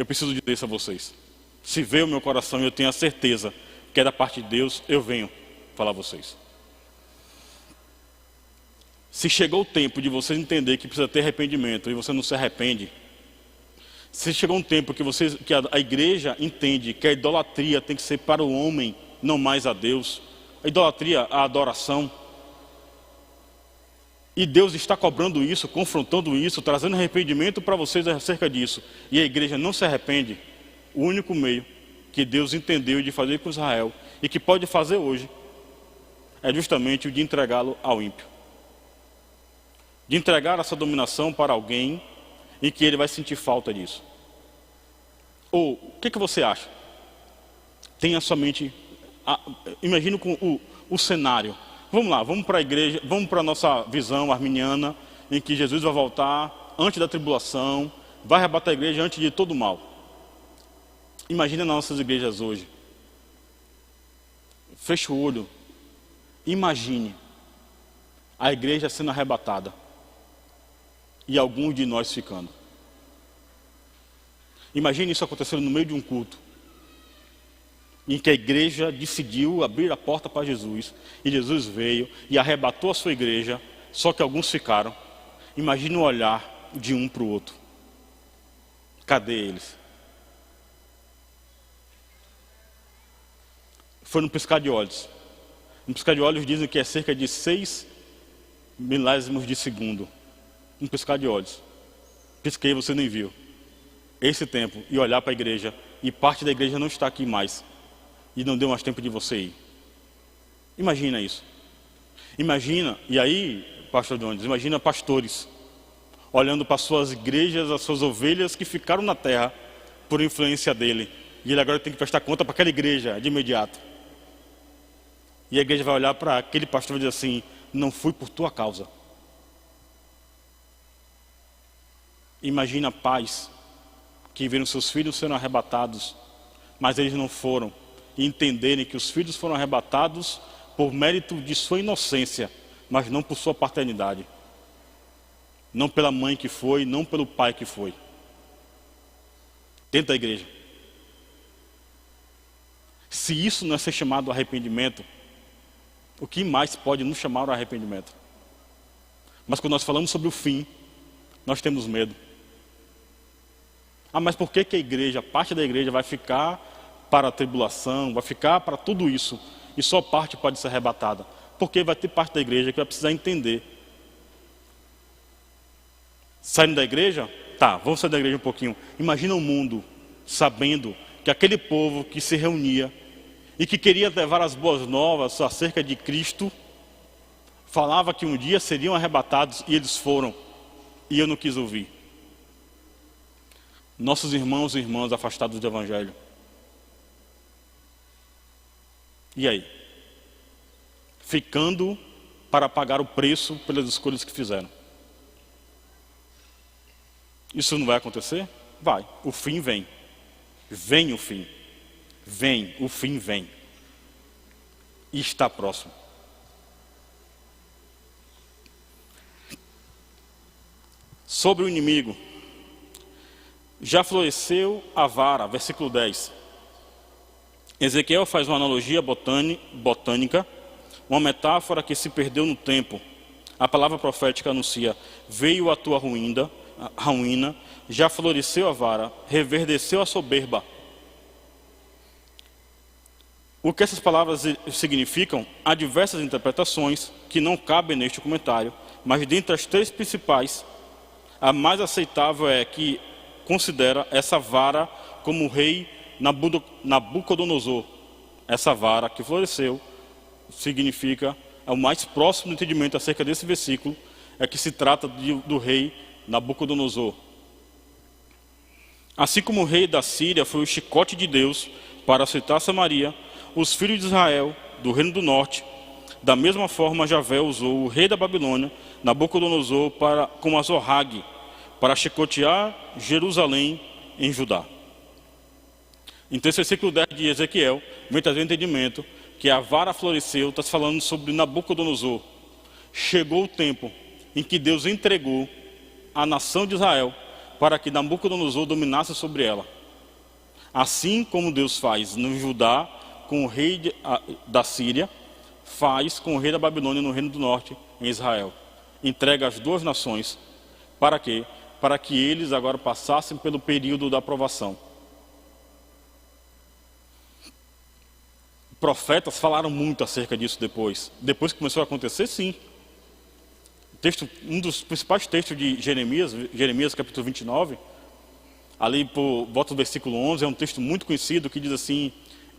preciso dizer isso a vocês. Se veio o meu coração e eu tenho a certeza que é da parte de Deus, eu venho falar a vocês. Se chegou o tempo de vocês entender que precisa ter arrependimento e você não se arrepende, se chegou um tempo que a igreja entende que a idolatria tem que ser para o homem, não mais a Deus, a idolatria, a adoração, e Deus está cobrando isso, confrontando isso, trazendo arrependimento para vocês acerca disso, e a igreja não se arrepende, o único meio que Deus entendeu de fazer com Israel e que pode fazer hoje é justamente o de entregá-lo ao ímpio, de entregar essa dominação para alguém em que ele vai sentir falta disso. Ou, o que você acha? Tenha somente, imagine com o cenário. Vamos lá, vamos para a igreja, vamos para a nossa visão arminiana, em que Jesus vai voltar antes da tribulação, vai arrebatar a igreja antes de todo o mal. Imagine nas nossas igrejas hoje. Feche o olho. Imagine a igreja sendo arrebatada e alguns de nós ficando. Imagine isso acontecendo no meio de um culto em que a igreja decidiu abrir a porta para Jesus e Jesus veio e arrebatou a sua igreja, só que alguns ficaram. Imagine o olhar de um para o outro. Cadê eles? Foi no piscar de olhos. No piscar de olhos dizem que é cerca de 6 milésimos de segundo. Um piscar de olhos. Pisquei, você nem viu. Esse tempo, e olhar para a igreja, e parte da igreja não está aqui mais. E não deu mais tempo de você ir. Imagina isso. Imagina, e aí, pastor Jones, imagina pastores olhando para suas igrejas, as suas ovelhas que ficaram na terra por influência dele. E ele agora tem que prestar conta para aquela igreja de imediato. E a igreja vai olhar para aquele pastor e dizer assim, não fui por tua causa. Imagina pais que viram seus filhos sendo arrebatados, mas eles não foram. E entenderem que os filhos foram arrebatados por mérito de sua inocência, mas não por sua paternidade. Não pela mãe que foi, não pelo pai que foi. Dentro da igreja. Se isso não é ser chamado arrependimento, o que mais pode nos chamar ao arrependimento? Mas quando nós falamos sobre o fim, nós temos medo. Mas por que a igreja, parte da igreja vai ficar para a tribulação, vai ficar para tudo isso, e só parte pode ser arrebatada? Porque vai ter parte da igreja que vai precisar entender. Saindo da igreja? Tá, vamos sair da igreja um pouquinho. Imagina o mundo sabendo que aquele povo que se reunia e que queria levar as boas novas acerca de Cristo, falava que um dia seriam arrebatados e eles foram, e eu não quis ouvir. Nossos irmãos e irmãs afastados do Evangelho. E aí? Ficando para pagar o preço pelas escolhas que fizeram. Isso não vai acontecer? Vai. O fim vem. Vem o fim. Vem, o fim vem. E está próximo. Sobre o inimigo. Já floresceu a vara, versículo 10. Ezequiel faz uma analogia botânica, uma metáfora que se perdeu no tempo. A palavra profética anuncia: veio a tua ruína, já floresceu a vara, reverdeceu a soberba. O que essas palavras significam? Há diversas interpretações que não cabem neste comentário, mas dentre as três principais, a mais aceitável é que considera essa vara como o rei Nabucodonosor. Essa vara que floresceu significa, o mais próximo do entendimento acerca desse versículo, é que se trata do rei Nabucodonosor. Assim como o rei da Síria foi o chicote de Deus para aceitar Samaria, os filhos de Israel, do reino do norte, da mesma forma Javé usou o rei da Babilônia, Nabucodonosor, como Azorrague, para chicotear Jerusalém em Judá. Então esse versículo 10 de Ezequiel vem trazer o entendimento que a vara floresceu, está falando sobre Nabucodonosor. Chegou o tempo em que Deus entregou a nação de Israel para que Nabucodonosor dominasse sobre ela. Assim como Deus faz no Judá com o rei da Síria, faz com o rei da Babilônia no reino do norte, em Israel. Entrega as duas nações. Para quê? Para que eles agora passassem pelo período da provação. Profetas falaram muito acerca disso depois. Depois que começou a acontecer, sim. Um dos principais textos de Jeremias capítulo 29, ali por volta do versículo 11, é um texto muito conhecido que diz assim: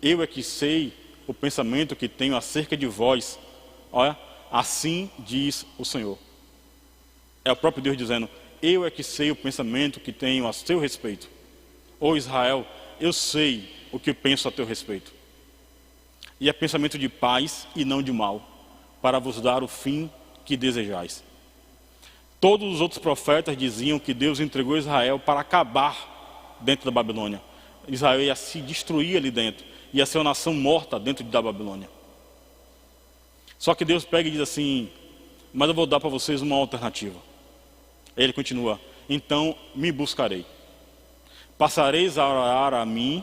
eu é que sei o pensamento que tenho acerca de vós. Olha, assim diz o Senhor. É o próprio Deus dizendo: eu é que sei o pensamento que tenho a seu respeito. Ó Israel, eu sei o que penso a teu respeito. E é pensamento de paz e não de mal, para vos dar o fim que desejais. Todos os outros profetas diziam que Deus entregou Israel para acabar dentro da Babilônia. Israel ia se destruir ali dentro, ia ser uma nação morta dentro da Babilônia. Só que Deus pega e diz assim: mas eu vou dar para vocês uma alternativa. Ele continua: então me buscarei. Passareis a orar a mim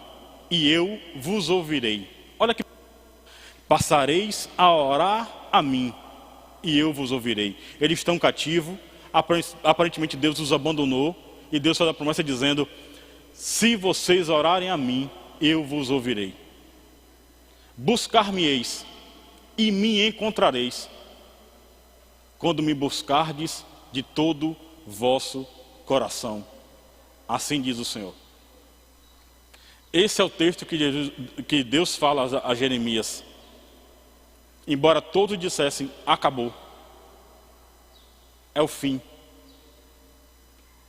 e eu vos ouvirei. Olha que passareis a orar a mim e eu vos ouvirei. Eles estão cativos, aparentemente Deus os abandonou, e Deus faz a promessa dizendo: se vocês orarem a mim, eu vos ouvirei. Buscar-me-eis e me encontrareis, quando me buscardes de todo vosso coração. Assim diz o Senhor. Esse é o texto que Deus fala a Jeremias. Embora todos dissessem: acabou, é o fim,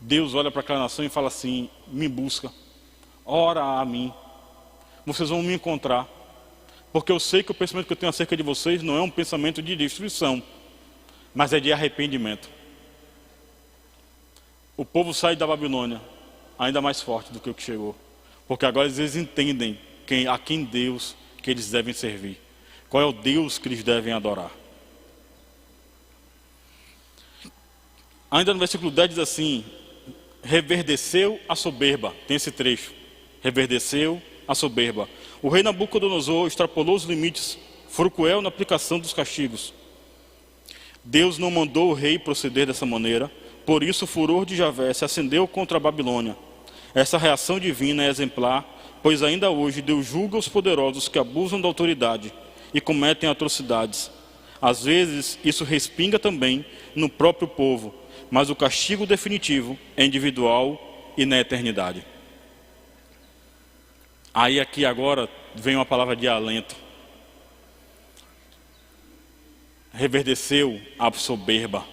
Deus olha para aquela nação e fala assim: me busca, ora a mim, vocês vão me encontrar, porque eu sei que o pensamento que eu tenho acerca de vocês não é um pensamento de destruição, mas é de arrependimento. O povo sai da Babilônia ainda mais forte do que o que chegou, porque agora eles entendem a quem Deus que eles devem servir, qual é o Deus que eles devem adorar. Ainda no versículo 10 diz assim: reverdeceu a soberba. Tem esse trecho: reverdeceu a soberba. O rei Nabucodonosor extrapolou os limites, foi cruel na aplicação dos castigos. Deus não mandou o rei proceder dessa maneira, por isso o furor de Javé se acendeu contra a Babilônia. Essa reação divina é exemplar, pois ainda hoje Deus julga os poderosos que abusam da autoridade e cometem atrocidades. Às vezes isso respinga também no próprio povo, mas o castigo definitivo é individual e na eternidade. Aí aqui agora vem uma palavra de alento. Reverdeceu a soberba.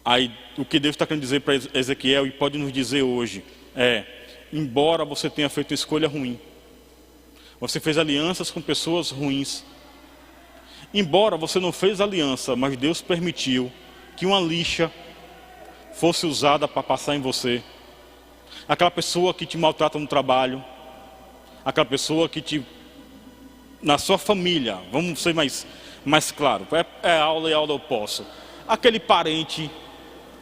Aí o que Deus está querendo dizer para Ezequiel e pode nos dizer hoje é: embora você tenha feito uma escolha ruim, você fez alianças com pessoas ruins, Embora você não fez aliança, mas Deus permitiu que uma lixa fosse usada para passar em você. Aquela pessoa que te maltrata no trabalho, aquela pessoa que te... na sua família, vamos ser mais claro, é aula e aula eu posso. Aquele parente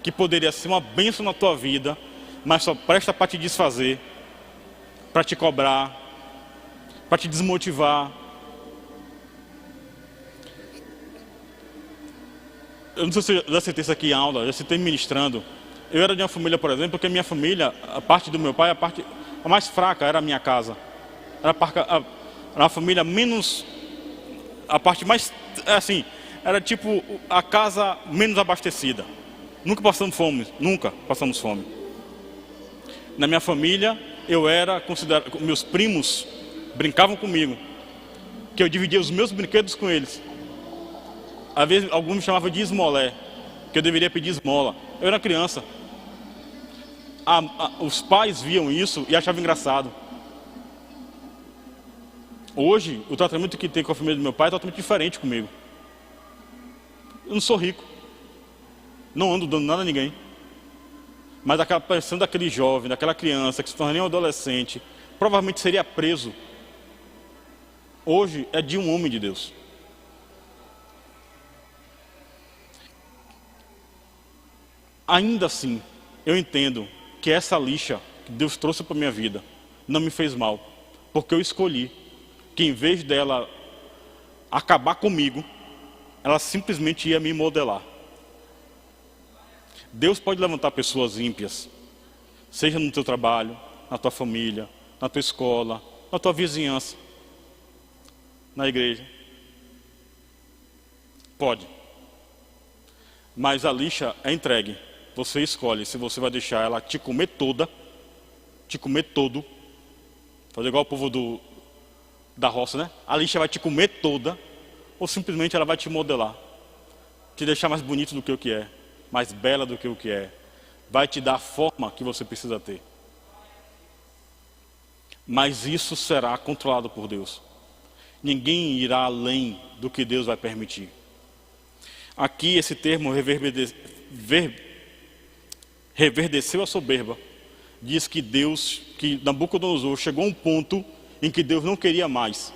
que poderia ser uma bênção na tua vida, mas só presta para te desfazer, para te cobrar, para te desmotivar. Eu não sei se eu já citei isso aqui em aula, já citei ministrando. Eu era de uma família, por exemplo, que a minha família, a parte do meu pai, a mais fraca era a minha casa. Era a família menos... a parte mais... assim, era tipo a casa menos abastecida. Nunca passamos fome. Na minha família, eu era considerado... meus primos brincavam comigo, que eu dividia os meus brinquedos com eles. Às vezes, alguns me chamavam de esmolé, que eu deveria pedir esmola. Eu era criança. Os pais viam isso e achavam engraçado. Hoje, o tratamento que tem com a família do meu pai é totalmente diferente comigo. Eu não sou rico. Não ando dando nada a ninguém. Mas aquela pressão daquele jovem, daquela criança que se tornaria um adolescente, provavelmente seria preso. Hoje é de um homem de Deus. Ainda assim, eu entendo que essa lixa que Deus trouxe para a minha vida não me fez mal, porque eu escolhi que em vez dela acabar comigo, ela simplesmente ia me modelar. Deus pode levantar pessoas ímpias, seja no teu trabalho, na tua família, na tua escola, na tua vizinhança, na igreja. Pode. Mas a lixa é entregue. Você escolhe se você vai deixar ela te comer toda, te comer todo, fazer igual o povo da roça, né? A lixa vai te comer toda, ou simplesmente ela vai te modelar, te deixar mais bonito do que o que é, mais bela do que o que é, vai te dar a forma que você precisa ter. Mas isso será controlado por Deus. Ninguém irá além do que Deus vai permitir. Aqui esse termo reverdeceu a soberba. Diz que Nabucodonosor chegou a um ponto em que Deus não queria mais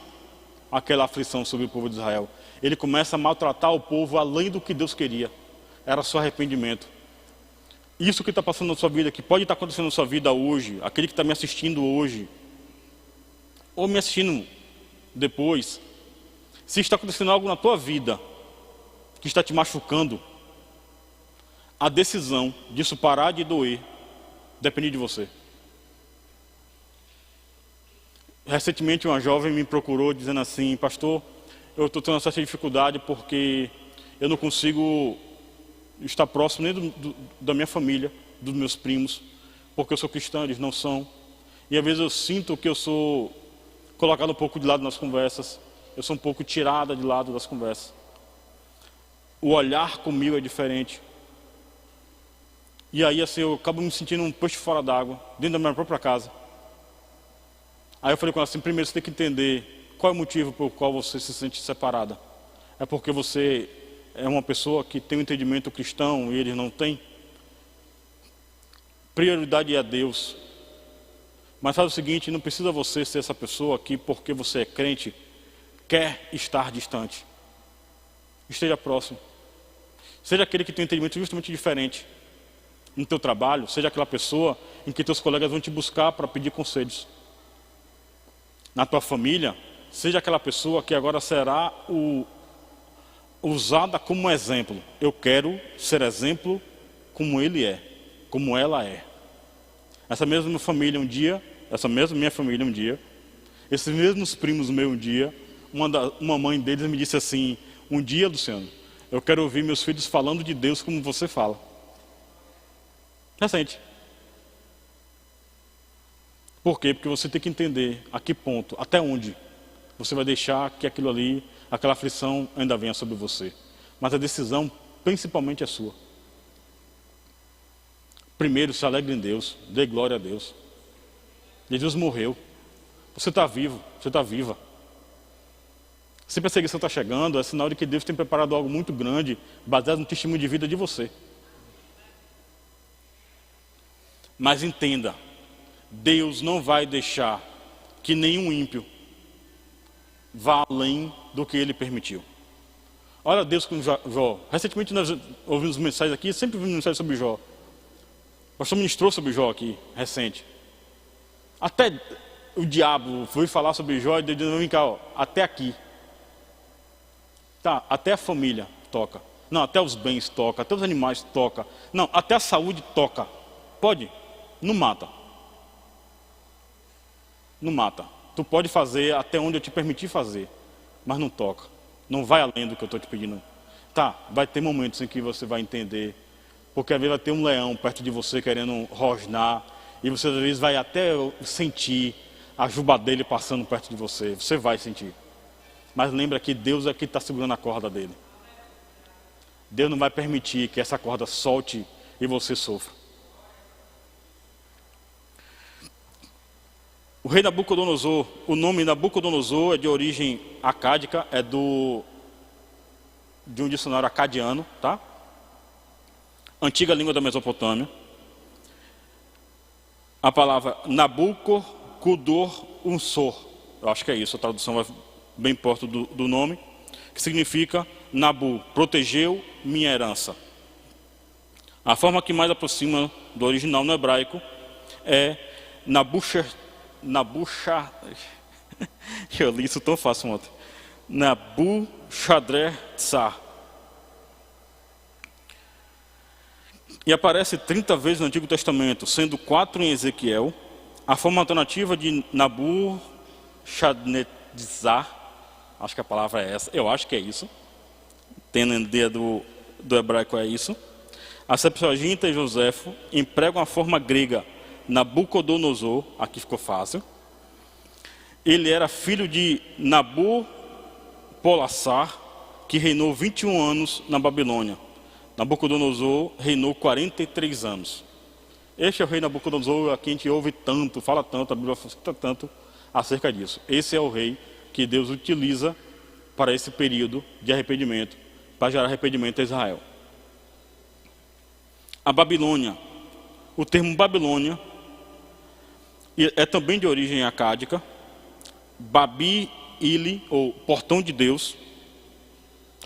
aquela aflição sobre o povo de Israel. Ele começa a maltratar o povo além do que Deus queria. Era só arrependimento. Isso que está passando na sua vida, que pode estar acontecendo na sua vida hoje, aquele que está me assistindo hoje, ou me assistindo depois, se está acontecendo algo na tua vida que está te machucando, a decisão disso parar de doer depende de você. Recentemente uma jovem me procurou dizendo assim: pastor, eu estou tendo uma certa dificuldade porque eu não consigo estar próximo nem da minha família, dos meus primos, porque eu sou cristão, eles não são. E às vezes eu sinto que eu sou colocado um pouco de lado nas conversas, eu sou um pouco tirada de lado das conversas. O olhar comigo é diferente. E aí assim, eu acabo me sentindo um peixe fora d'água, dentro da minha própria casa. Aí eu falei com ela assim: primeiro você tem que entender qual é o motivo pelo qual você se sente separada. É porque você é uma pessoa que tem um entendimento cristão e eles não têm? Prioridade é a Deus. Mas faz o seguinte, não precisa você ser essa pessoa que, porque você é crente, quer estar distante. Esteja próximo. Seja aquele que tem um entendimento justamente diferente. No teu trabalho, seja aquela pessoa em que teus colegas vão te buscar para pedir conselhos. Na tua família, seja aquela pessoa que agora será usada como exemplo. Eu quero ser exemplo como ele é, como ela é. Essa mesma família um dia, essa mesma minha família um dia, esses mesmos primos meus um dia, uma mãe deles me disse assim: um dia, Luciano, eu quero ouvir meus filhos falando de Deus como você fala. Recente. Por quê? Porque você tem que entender a que ponto, até onde você vai deixar que aquilo ali, aquela aflição ainda venha sobre você. Mas a decisão principalmente é sua. Primeiro, se alegre em Deus, dê glória a Deus. Jesus morreu. Você está vivo, você está viva. Se a perseguição está chegando, é sinal de que Deus tem preparado algo muito grande, baseado no testemunho de vida de você. Mas entenda, Deus não vai deixar que nenhum ímpio vá além do que Ele permitiu. Olha Deus com Jó. Recentemente nós ouvimos mensagens aqui, sempre ouvimos mensagens sobre Jó. O pastor ministrou sobre Jó aqui, recente. Até o diabo foi falar sobre Jó e Deus disse, vem cá, ó, até aqui. Tá, até a família toca. Não, até os bens toca, até os animais toca. Não, até a saúde toca. Pode? Não mata. Não mata. Tu pode fazer até onde eu te permitir fazer, mas não toca. Não vai além do que eu estou te pedindo. Tá, vai ter momentos em que você vai entender, porque às vezes vai ter um leão perto de você querendo rosnar, e você às vezes vai até sentir a juba dele passando perto de você. Você vai sentir. Mas lembra que Deus é que está segurando a corda dele. Deus não vai permitir que essa corda solte e você sofra. O rei Nabucodonosor, o nome Nabucodonosor é de origem acádica, é de um dicionário acadiano, tá? Antiga língua da Mesopotâmia. A palavra Nabucodonosor, eu acho que é isso, a tradução vai bem perto do nome, que significa Nabu, protegeu minha herança. A forma que mais aproxima do original no hebraico é eu li isso tão fácil ontem. Nabuchadrezzar. E aparece 30 vezes no Antigo Testamento, sendo 4 em Ezequiel. A forma alternativa de Nabuchadnezzar, acho que a palavra é essa, eu acho que é isso. Tendo a ideia do hebraico é isso. A Septuaginta e Joséfo empregam a forma grega Nabucodonosor, aqui ficou fácil. Ele era filho de Nabopolassar, que reinou 21 anos na Babilônia. Nabucodonosor reinou 43 anos. Este é o rei Nabucodonosor, a quem a gente ouve tanto, fala tanto, a Bíblia cita tanto acerca disso. Esse é o rei que Deus utiliza para esse período de arrependimento, para gerar arrependimento a Israel. A Babilônia, o termo Babilônia é também de origem acádica. Babi-Ili, ou portão de Deus.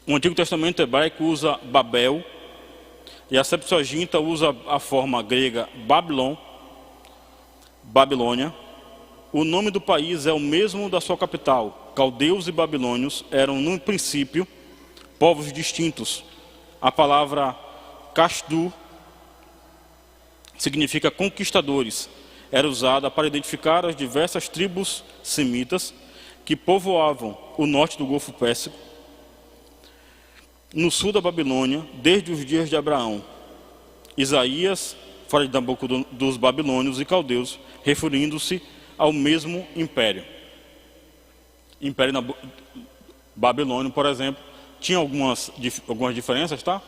O Antigo Testamento hebraico usa Babel, e a Septuaginta usa a forma grega Babilônia. O nome do país é o mesmo da sua capital. Caldeus e babilônios eram, no princípio, povos distintos. A palavra Kasdu significa conquistadores. Era usada para identificar as diversas tribos semitas que povoavam o norte do Golfo Pérsico, no sul da Babilônia, desde os dias de Abraão. Isaías fala dos babilônios e caldeus, referindo-se ao mesmo império. Império babilônio, por exemplo, tinha algumas diferenças, tá?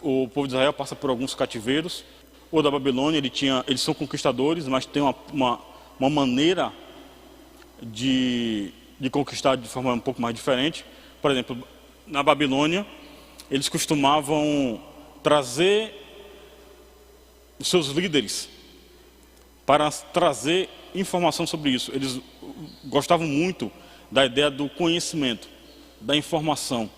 O povo de Israel passa por alguns cativeiros. O da Babilônia, eles são conquistadores, mas tem uma maneira de conquistar de forma um pouco mais diferente. Por exemplo, na Babilônia, eles costumavam trazer os seus líderes para trazer informação sobre isso. Eles gostavam muito da ideia do conhecimento, da informação.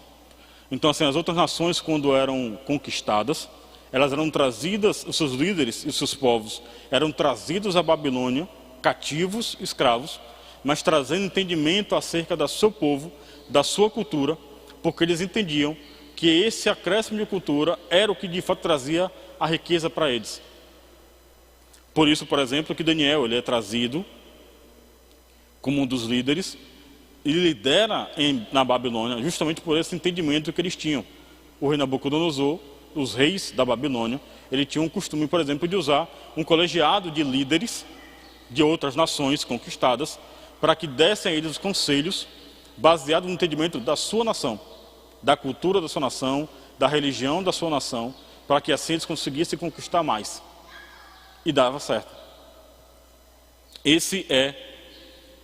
Então, assim, as outras nações, quando eram conquistadas, elas eram trazidas, os seus líderes e os seus povos eram trazidos à Babilônia, cativos, escravos, mas trazendo entendimento acerca do seu povo, da sua cultura, porque eles entendiam que esse acréscimo de cultura era o que de fato trazia a riqueza para eles. Por isso, por exemplo, que Daniel ele é trazido como um dos líderes e lidera na Babilônia, justamente por esse entendimento que eles tinham. O rei Nabucodonosor, os reis da Babilônia, ele tinha um costume, por exemplo, de usar um colegiado de líderes de outras nações conquistadas para que dessem a eles os conselhos baseados no entendimento da sua nação, da cultura da sua nação, da religião da sua nação, para que assim eles conseguissem conquistar mais. E dava certo.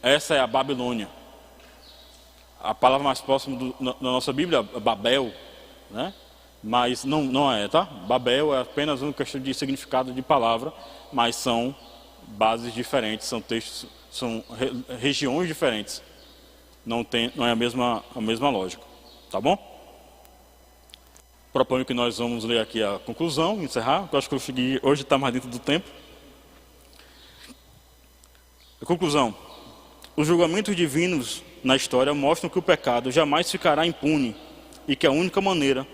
Essa é a Babilônia. a palavra mais próxima na nossa Bíblia é Babel, né? Mas não é, tá? Babel é apenas uma questão de significado de palavra, mas são bases diferentes, são textos, são regiões diferentes. Não é a mesma lógica, tá bom? Proponho que nós vamos ler aqui a conclusão, encerrar, porque eu acho que eu cheguei, hoje está mais dentro do tempo. A conclusão. Os julgamentos divinos na história mostram que o pecado jamais ficará impune e que a única maneira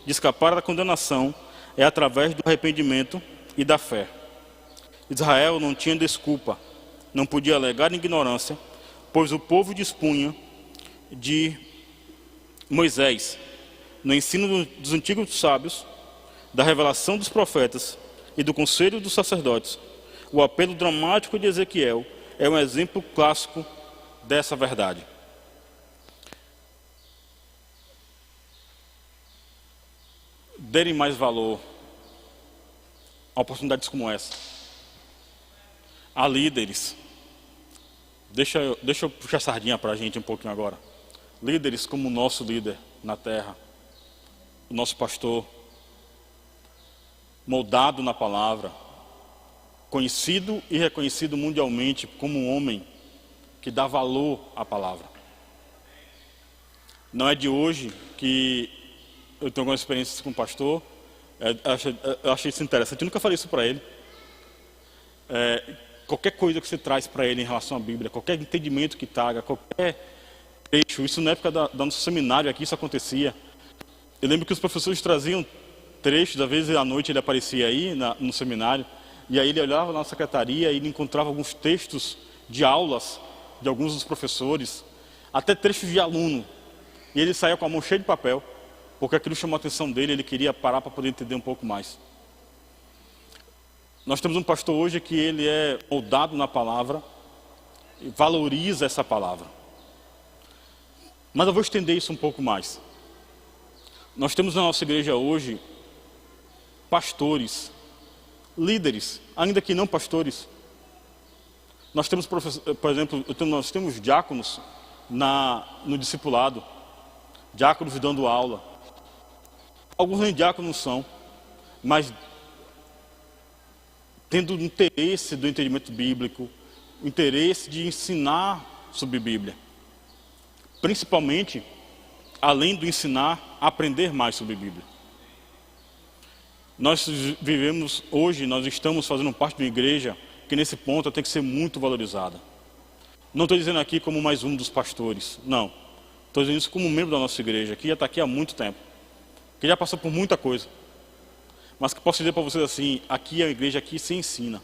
de escapar da condenação é através do arrependimento e da fé. Israel não tinha desculpa, não podia alegar ignorância, pois o povo dispunha de Moisés, no ensino dos antigos sábios, da revelação dos profetas e do conselho dos sacerdotes. O apelo dramático de Ezequiel é um exemplo clássico dessa verdade. Derem mais valor a oportunidades como essa. Há líderes. Deixa eu puxar a sardinha para a gente um pouquinho agora. Líderes como o nosso líder na terra, o nosso pastor, moldado na palavra, conhecido e reconhecido mundialmente como um homem que dá valor à palavra. Não é de hoje que eu tenho algumas experiências com o pastor, eu achei isso interessante, eu nunca falei isso para ele. Qualquer coisa que você traz para ele em relação à Bíblia, qualquer entendimento que traga, qualquer trecho, isso na época do nosso seminário aqui, isso acontecia. Eu lembro que os professores traziam trechos, às vezes à noite ele aparecia aí no seminário, e aí ele olhava na secretaria e ele encontrava alguns textos de aulas de alguns dos professores, até trechos de aluno, e ele saía com a mão cheia de papel, porque aquilo chamou a atenção dele, ele queria parar para poder entender um pouco mais. Nós temos um pastor hoje que ele é moldado na palavra, e valoriza essa palavra. Mas eu vou estender isso um pouco mais. Nós temos na nossa igreja hoje pastores, líderes, ainda que não pastores. Nós temos, por exemplo, nós temos diáconos no discipulado, diáconos dando aula. Alguns nem diáconos são, mas tendo interesse do entendimento bíblico, o interesse de ensinar sobre Bíblia. Principalmente, além do ensinar, aprender mais sobre Bíblia. Nós vivemos hoje, nós estamos fazendo parte de uma igreja que nesse ponto tem que ser muito valorizada. Não estou dizendo aqui como mais um dos pastores, não. Estou dizendo isso como membro da nossa igreja, que já está aqui há muito tempo, que já passou por muita coisa. Mas que posso dizer para vocês assim, aqui é a igreja, aqui se ensina.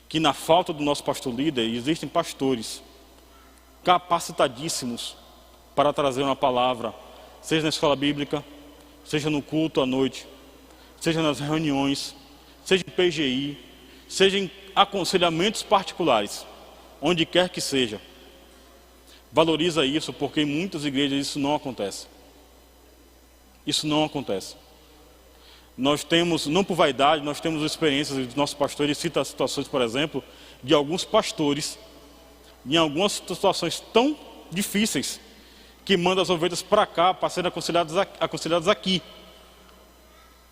Que na falta do nosso pastor líder, existem pastores capacitadíssimos para trazer uma palavra, seja na escola bíblica, seja no culto à noite, seja nas reuniões, seja em PGI, seja em aconselhamentos particulares, onde quer que seja. Valoriza isso, porque em muitas igrejas isso não acontece. Isso não acontece. Nós temos, não por vaidade, nós temos experiências dos nossos pastores, cita situações, por exemplo, de alguns pastores, em algumas situações tão difíceis, que mandam as ovelhas para cá, para serem aconselhadas aqui,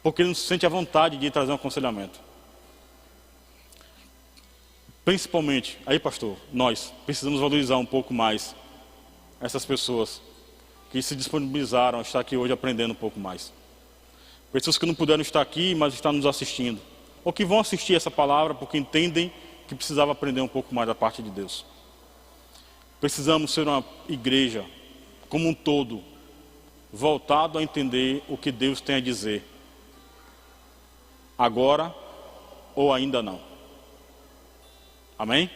porque ele não se sente à vontade de trazer um aconselhamento. Principalmente, aí pastor, nós precisamos valorizar um pouco mais essas pessoas que se disponibilizaram a estar aqui hoje aprendendo um pouco mais. Pessoas que não puderam estar aqui, mas estão nos assistindo, ou que vão assistir essa palavra porque entendem que precisava aprender um pouco mais da parte de Deus. Precisamos ser uma igreja, como um todo, voltado a entender o que Deus tem a dizer, agora ou ainda não. Amém?